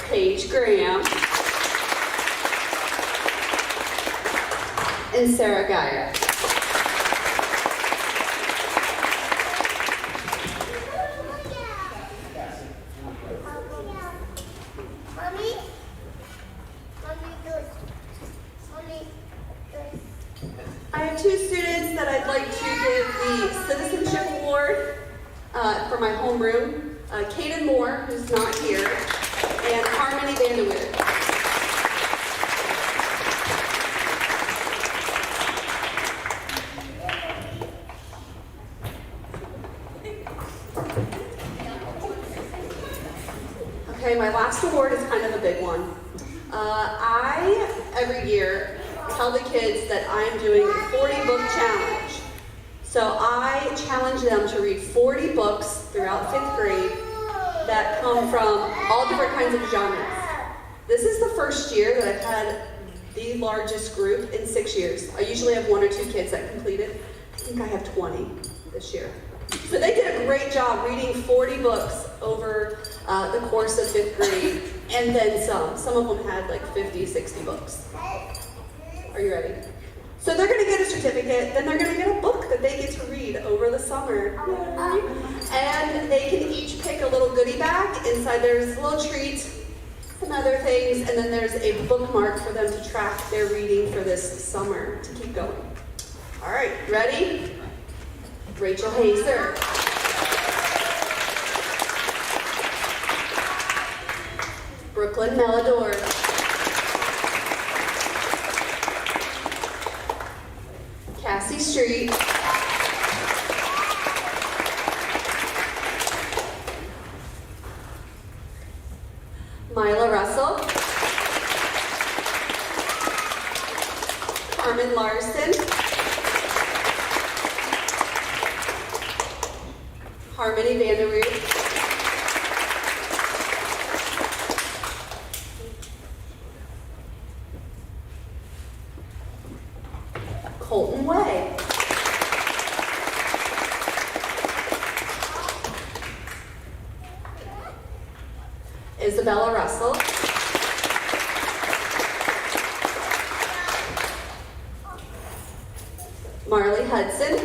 Paige Graham, and Sarah Geyer. I have Citizenship Award for my homeroom, Kaden Moore, who's not here, and Harmony Vanderweer. Okay, my last award is kind of a big one. I, every year, tell the kids that I am doing a 40-book challenge. So I challenge them to read 40 books throughout 5th grade that come from all different kinds of genres. This is the first year that I've had the largest group in 6 years. I usually have 1 or 2 kids that completed. I think I have 20 this year. So they did a great job reading 40 books over the course of 5th grade, and then some. Some of them had like 50, 60 books. Are you ready? So they're gonna get a certificate, then they're gonna get a book that they get to read over the summer. Yay. And they can each pick a little goodie bag. Inside there's a little treat, some other things, and then there's a bookmark for them to track their reading for this summer to keep going. All right, ready? Rachel Hazer. Brooklyn Melodor. Cassie Street. Mila Russell. Carmen Larson. Harmony Vanderweer. Colton Way. Isabella Russell. Marley Hudson.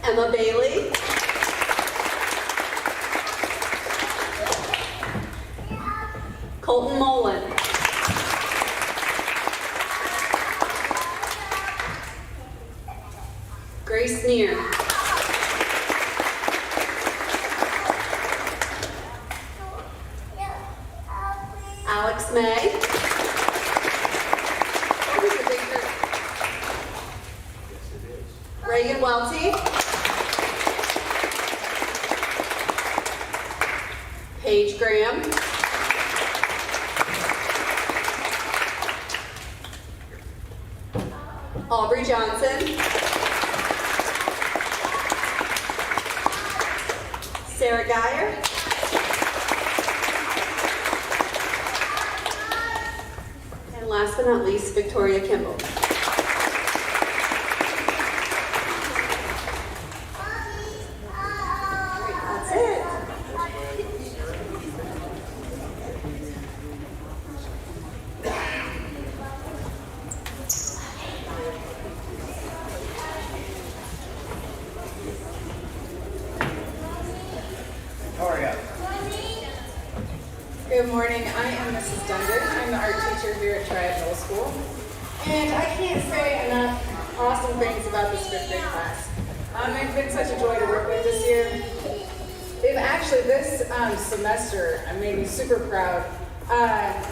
Emma Bailey. Colton Mullen. Grace Neer. Alex May. Oh, he's a big group. Reagan Welty. Paige Graham. Aubrey Johnson. Sarah Geyer. And last but not least, Victoria Kimball. That's it. How are you? Good morning, I am Mrs. Dunder. I'm the art teacher here at Triad Middle School. And I can't say enough awesome things about this 5th grade class. It's been such a joy to work with this year. They've actually, this semester, made me super proud.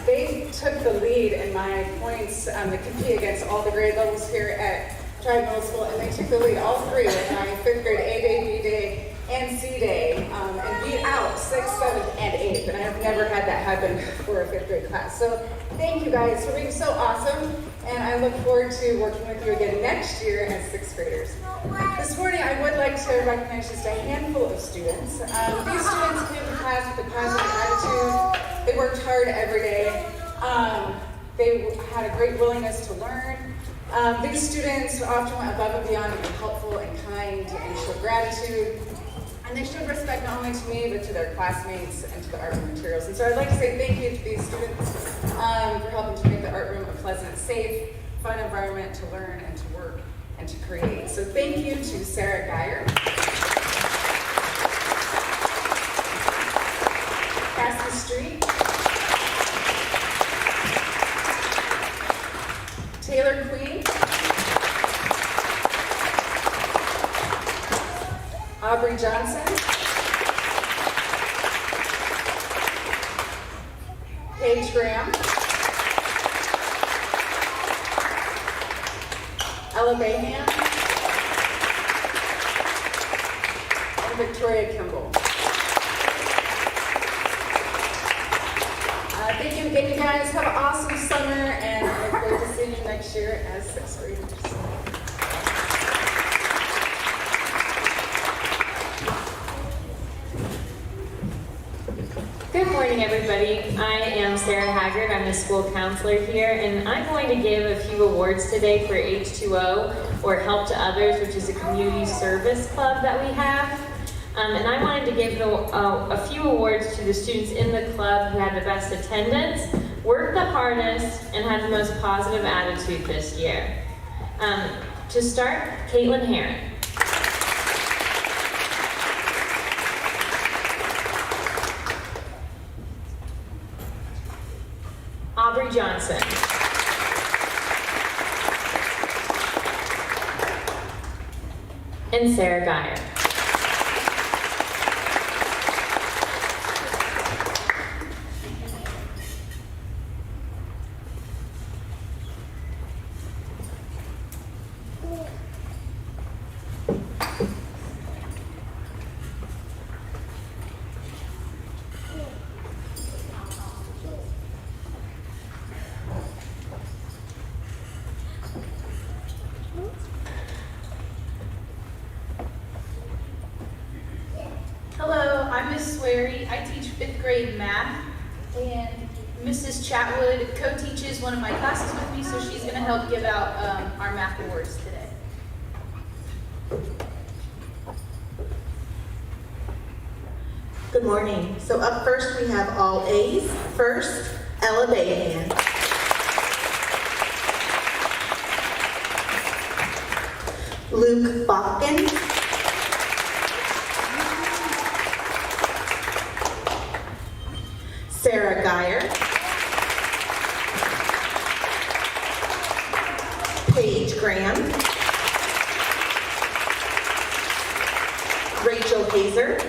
They took the lead in my points that compete against all the grade levels here at Triad Middle School, and they took the lead, all 3, with my 5th grade A Day, B Day, and C Day, and beat out 6th, 7th, and 8th, and I have never had that happen for a 5th grade class. So thank you guys for being so awesome, and I look forward to working with you again next year as 6th graders. This morning I would like to recognize just a handful of students. These students came to class with a positive attitude. They worked hard every day. They had a great willingness to learn. These students often went above and beyond to be helpful and kind and show gratitude. And they showed respect not only to me, but to their classmates and to the art room materials. And so I'd like to say thank you to these students for helping to make the art room a pleasant, safe, fun environment to learn and to work and to create. So thank you to Sarah Geyer, Cassie Street, Taylor Queen. Aubrey Johnson. Paige Graham. Ella Bayham. And Victoria Kimball. Thank you again, you guys. Have an awesome summer, and I look forward to seeing you next year as sixth graders. Good morning, everybody. I am Sarah Haggard. I'm the school counselor here, and I'm going to give a few awards today for H2O, or Help to Others, which is a community service club that we have. And I wanted to give a few awards to the students in the club who had the best attendance, worked the hardest, and had the most positive attitude this year. To start, Caitlin Herron. Aubrey Johnson. And Sarah Geyer. Hello, I'm Miss Swery. I teach 5th grade math, and Mrs. Chatwood co-teaches one of my classes with me, so she's going to help give out our math awards today. Good morning. So up first we have all A's. First, Ella Bayham. Luke Botkin. Sarah Geyer. Paige Graham. Rachel Hazer.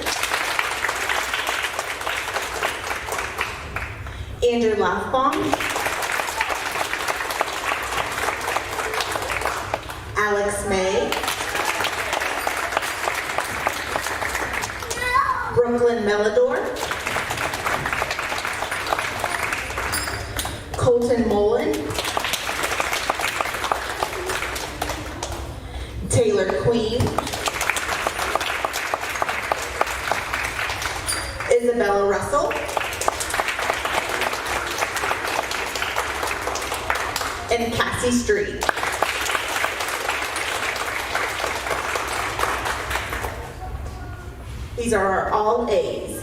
Andrew Lathbaum. Alex May. Brooklyn Melidor. Colton Mullen. Taylor Queen. Isabella Russell. And Cassie Street. These are our all A's.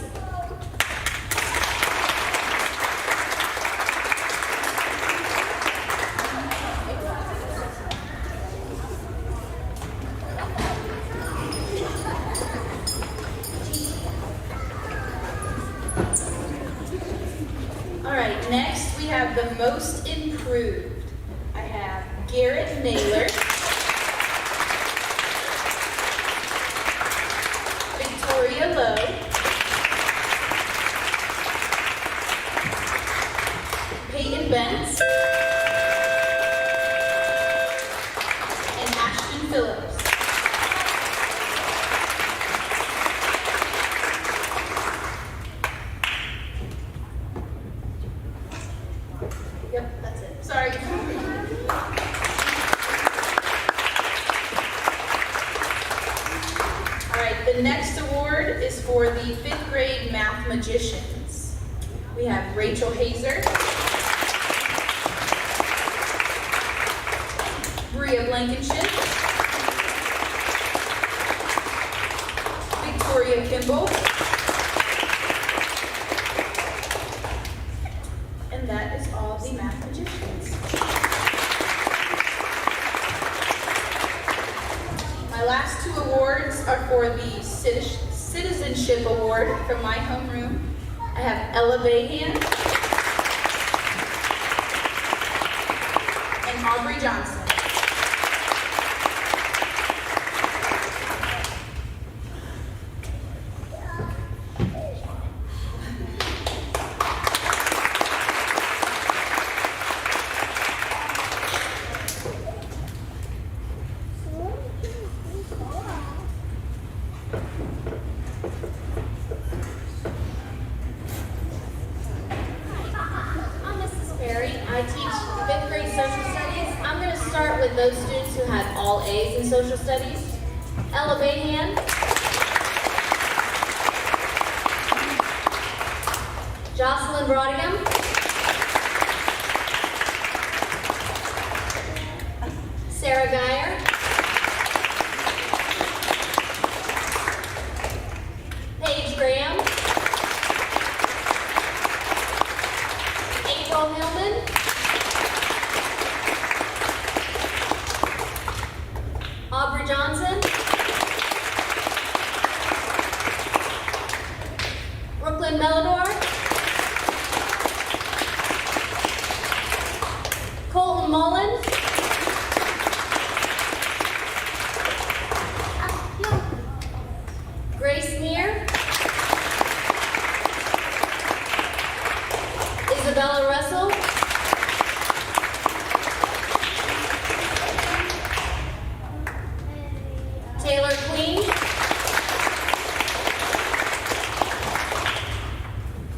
All right, next we have the most improved. I have Garrett Naylor, Victoria Lowe, Peyton Bentz, and Ashton Phillips. Yep, that's it. Sorry. All right, the next award is for the 5th grade math magicians. We have Rachel Hazer, Bria Blankenship, Victoria Kimball, and that is all of the math magicians. My last 2 awards are for the Citizenship Award from my homeroom. I have Ella Bayham and Aubrey Johnson. I'm Mrs. Perry. I teach 5th grade social studies. I'm going to start with those students who had all A's in social studies. Ella Bayhan. Jocelyn Brodigan. Sarah Geyer. Paige Graham. April Hillman. Aubrey Johnson. Brooklyn Melidor. Colton Mullen. Grace Neer. Isabella Russell. Taylor Queen.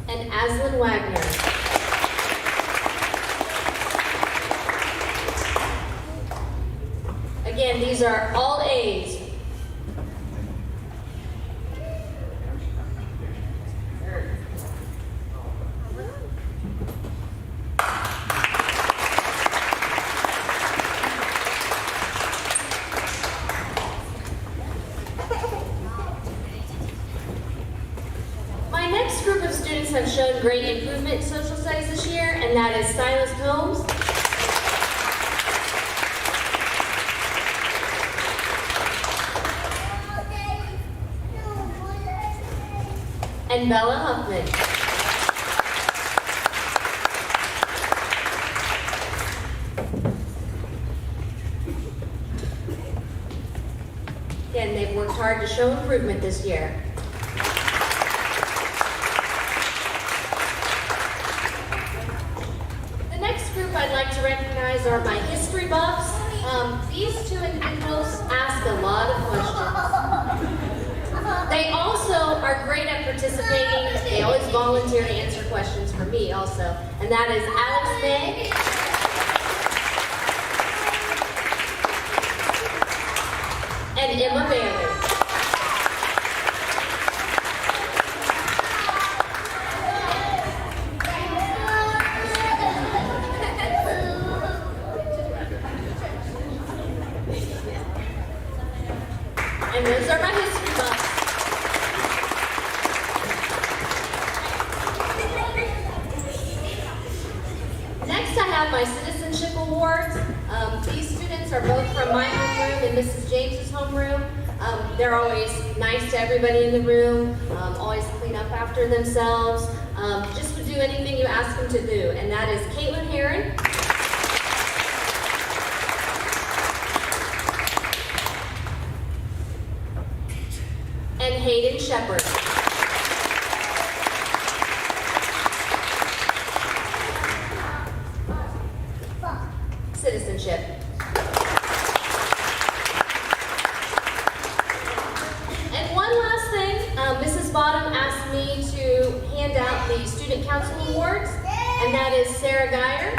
And Aslan Wagner. Again, these are all A's. My next group of students have shown great improvement in social studies this year, and that is Silas Combs, and Bella Huffman. Again, they've worked hard to show improvement this year. The next group I'd like to recognize are my history buffs. These two individuals ask a lot of questions. They also are great at participating. They always volunteer to answer questions for me also. And that is Alex May, and Emma Bailey. And those are my history buffs. Next, I have my citizenship awards. These students are both from my homeroom and Mrs. James's homeroom. They're always nice to everybody in the room, always clean up after themselves, just would do anything you ask them to do. And that is Caitlin Heron, and Hayden Shepard. Citizenship. And one last thing, Mrs. Bottom asked me to hand out the Student Council Awards, and that is Sarah Geyer,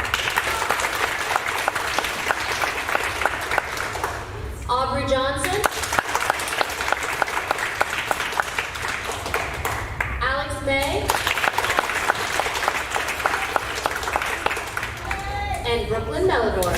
Aubrey Johnson, Alex May, and Brooklyn Melidor.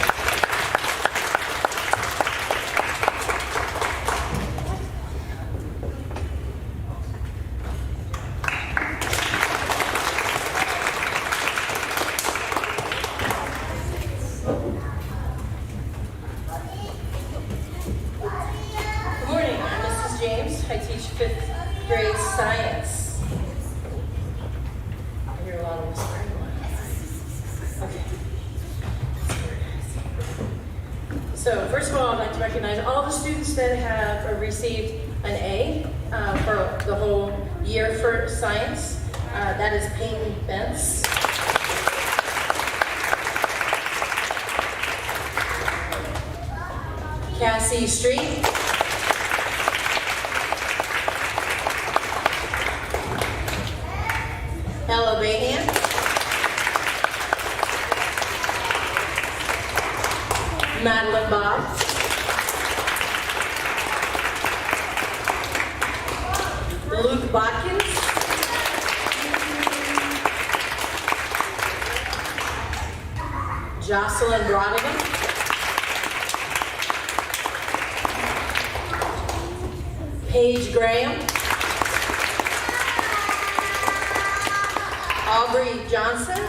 Good morning, I'm Mrs. James. I teach 5th grade science. I hear a lot of whispering. Okay. So first of all, I'd like to recognize all the students that have received an A for the whole year for science. That is Peyton Bentz. Cassie Street. Ella Bayhan. Madeline Bob. Luke Botkins. Jocelyn Brodigan. Paige Graham. Aubrey Johnson.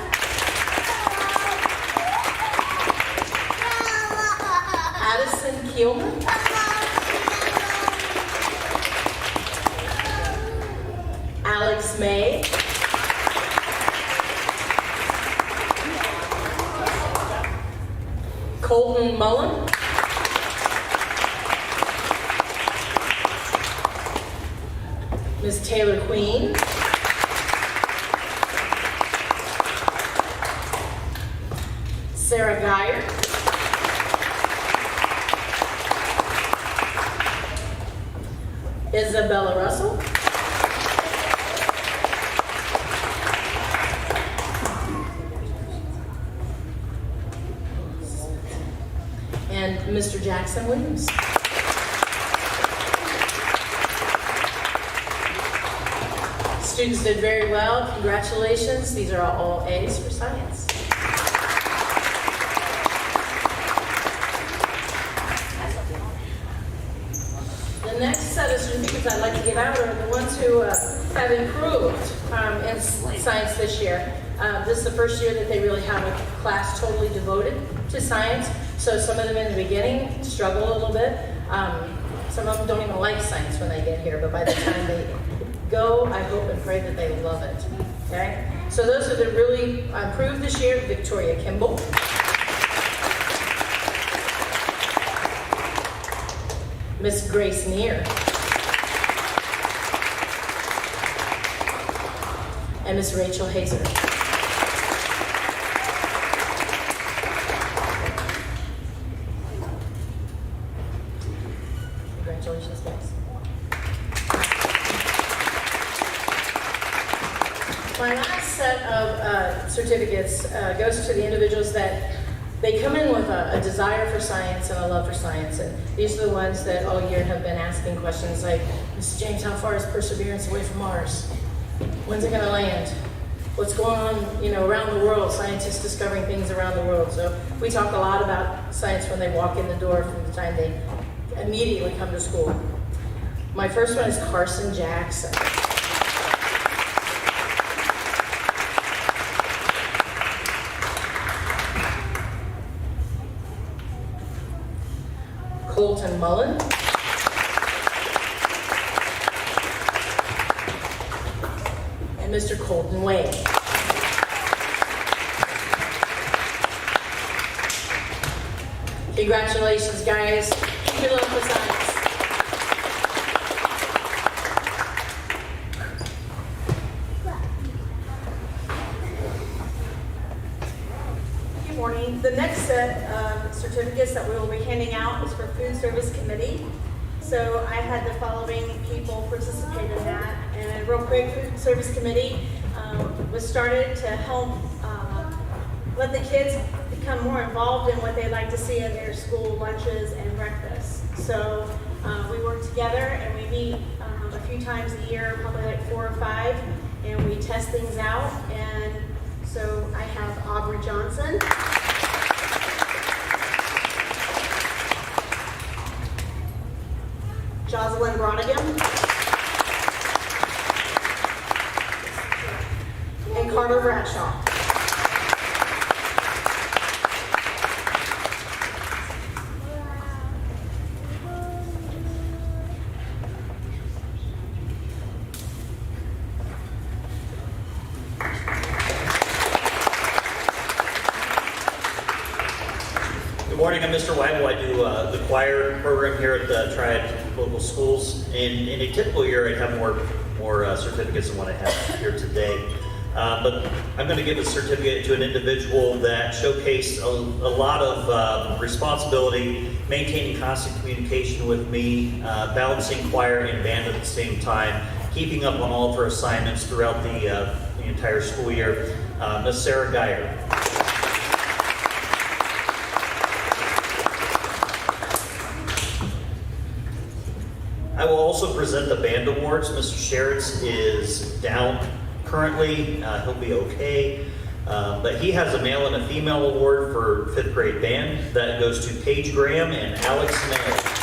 Addison Kielman. Alex May. Colton Mullen. Ms. Taylor Queen. Sarah Geyer. Isabella Russell. And Mr. Jackson Williams. Students did very well. Congratulations. These are all A's for science. The next set of certificates I'd like to give out are the ones who have improved in science this year. This is the first year that they really have a class totally devoted to science. So some of them in the beginning struggle a little bit. Some of them don't even like science when they get here, but by the time they go, I hope and pray that they love it. Okay? So those that have really improved this year: Victoria Kimball. Miss Grace Neer. And Miss Rachel Hazer. Congratulations, guys. My last set of certificates goes to the individuals that they come in with a desire for science and a love for science, and these are the ones that all year have been asking questions like, Mrs. James, how far is Perseverance away from Mars? When's it going to land? What's going on, around the world? Scientists discovering things around the world. So we talk a lot about science when they walk in the door from the time they immediately come to school. My first one is Carson Jackson. Colton Mullen. And Mr. Colton Wade. Congratulations, guys. Keep your love for science. Good morning. The next set of certificates that we will be handing out is for Food Service Committee. So I had the following people participate in that. And real quick, Food Service Committee was started to help let the kids become more involved in what they like to see in their school lunches and breakfasts. So we work together and we meet a few times a year, probably like 4 or 5, and we test things out. And so I have Aubrey Johnson. Jocelyn Brodigan. And Carter Bradshaw. Good morning, I'm Mr. Weibel. I do the choir program here at the Triad Local Schools. In a typical year, I'd have more certificates than what I have here today. But I'm going to give a certificate to an individual that showcased a lot of responsibility, maintaining constant communication with me, balancing choir and band at the same time, keeping up on all of her assignments throughout the entire school year, Miss Sarah Geyer. I will also present the band awards. Mr. Sheritz is down currently. He'll be okay. But he has a male and a female award for 5th grade band. That goes to Paige Graham and Alex May.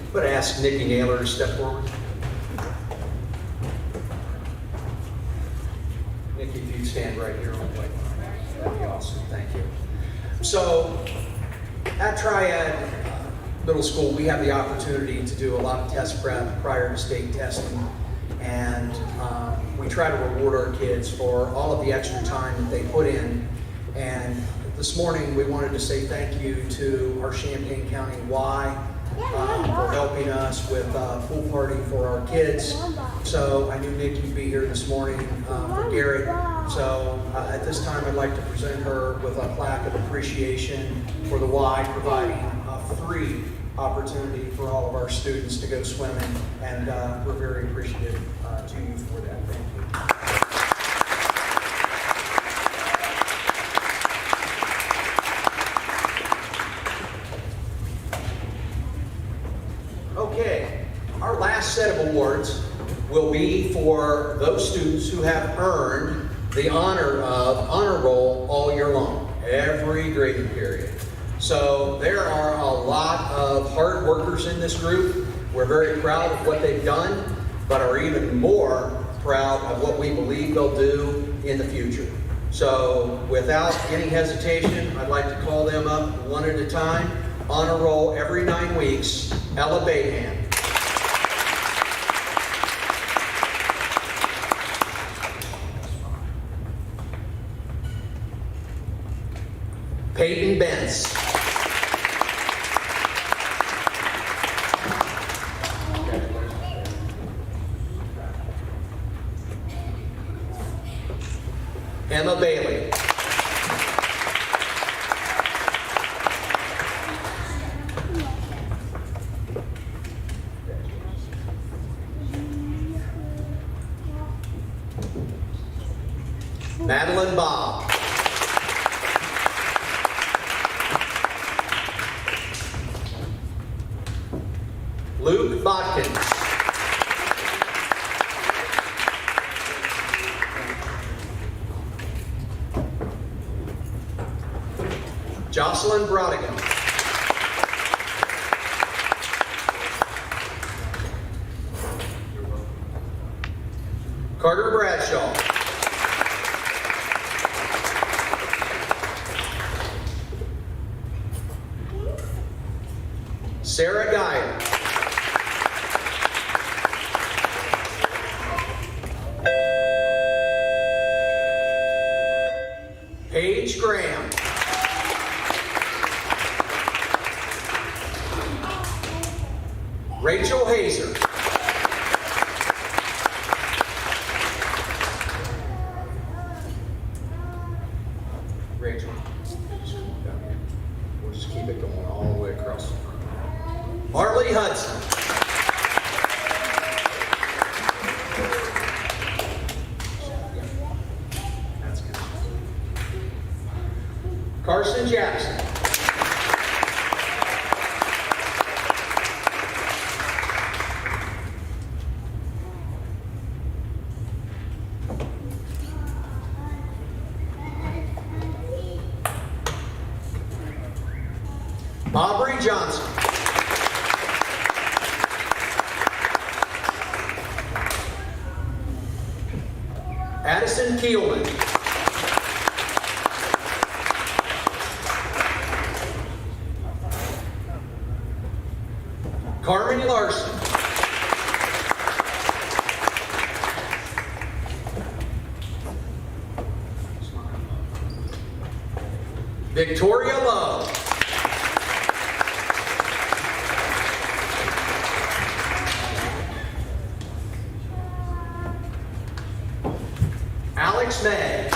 I'm going to ask Nikki Naylor to step forward. Nikki, if you'd stand right here on the white line. That'd be awesome. Thank you. So, at Triad Middle School, we have the opportunity to do a lot of test prep prior to state testing. And we try to reward our kids for all of the extra time that they put in. And this morning, we wanted to say thank you to our Champaign County Y for helping us with a pool party for our kids. So I knew Nikki would be here this morning for Garrett. So at this time, I'd like to present her with a plaque of appreciation for the Y providing a free opportunity for all of our students to go swimming. And we're very appreciative to you for that. Thank you. Okay, our last set of awards will be for those students who have earned the honor roll all year long, every grading period. So there are a lot of hard workers in this group. We're very proud of what they've done, but are even more proud of what we believe they'll do in the future. So without any hesitation, I'd like to call them up one at a time. Honor roll every 9 weeks. Ella Bayham. Peyton Bentz. Emma Bailey. Madeline Bob. Luke Botkins. Jocelyn Brodigan. Carter Bradshaw. Sarah Geyer. Paige Graham. Rachel Hazer. Rachel, we'll just keep it going all the way across the front. Marley Hudson. That's good. Carson Jackson. Aubrey Johnson. Madison Keelman. Carmen Larson. Victoria Love. Alex May.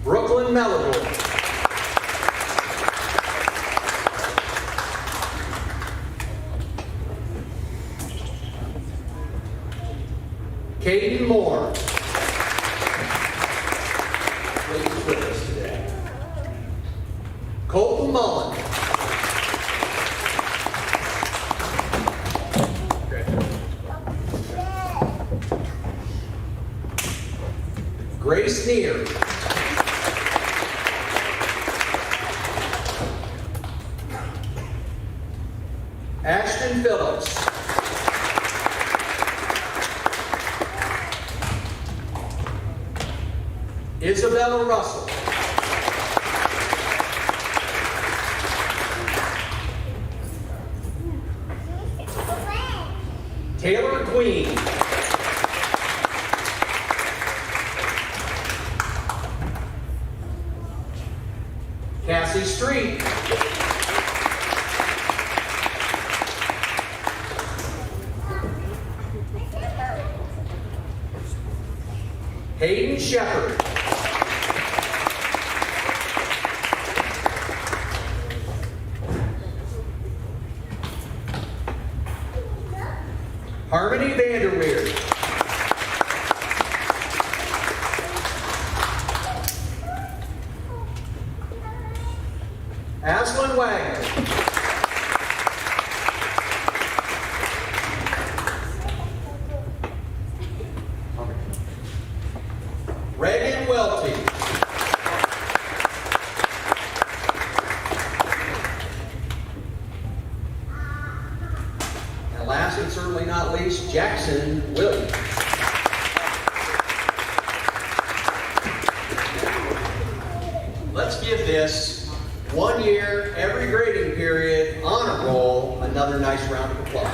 Brooklyn Melville. Caden Moore. Ladies with us today. Colton Mullen. Grace Neer. Ashton Phillips. Isabella Russell. Taylor Queen. Cassie Street. Hayden Shepard. Harmony Vanderweer. Aslan Wagner. Reagan Welty. And last and certainly not least, Jackson Williams. Let's give this 1 year, every grading period, honor roll, another nice round of applause.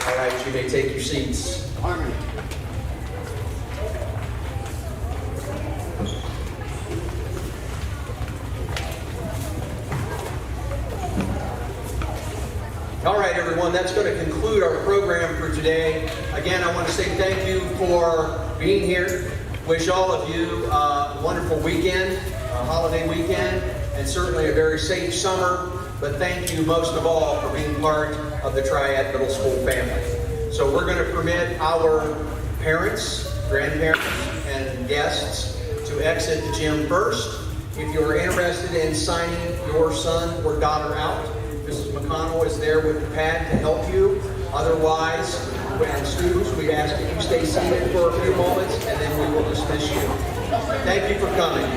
All right, you may take your seats. Harmony. All right, everyone, that's going to conclude our program for today. Again, I want to say thank you for being here. Wish all of you a wonderful weekend, a holiday weekend, and certainly a very safe summer. But thank you most of all for being part of the Triad Middle School family. So we're going to permit our parents, grandparents, and guests to exit the gym first. If you're interested in signing your son or daughter out, Mrs. McConnell is there with the pad to help you. Otherwise, when students, we ask that you stay seated for a few moments and then we will dismiss you. Thank you for coming.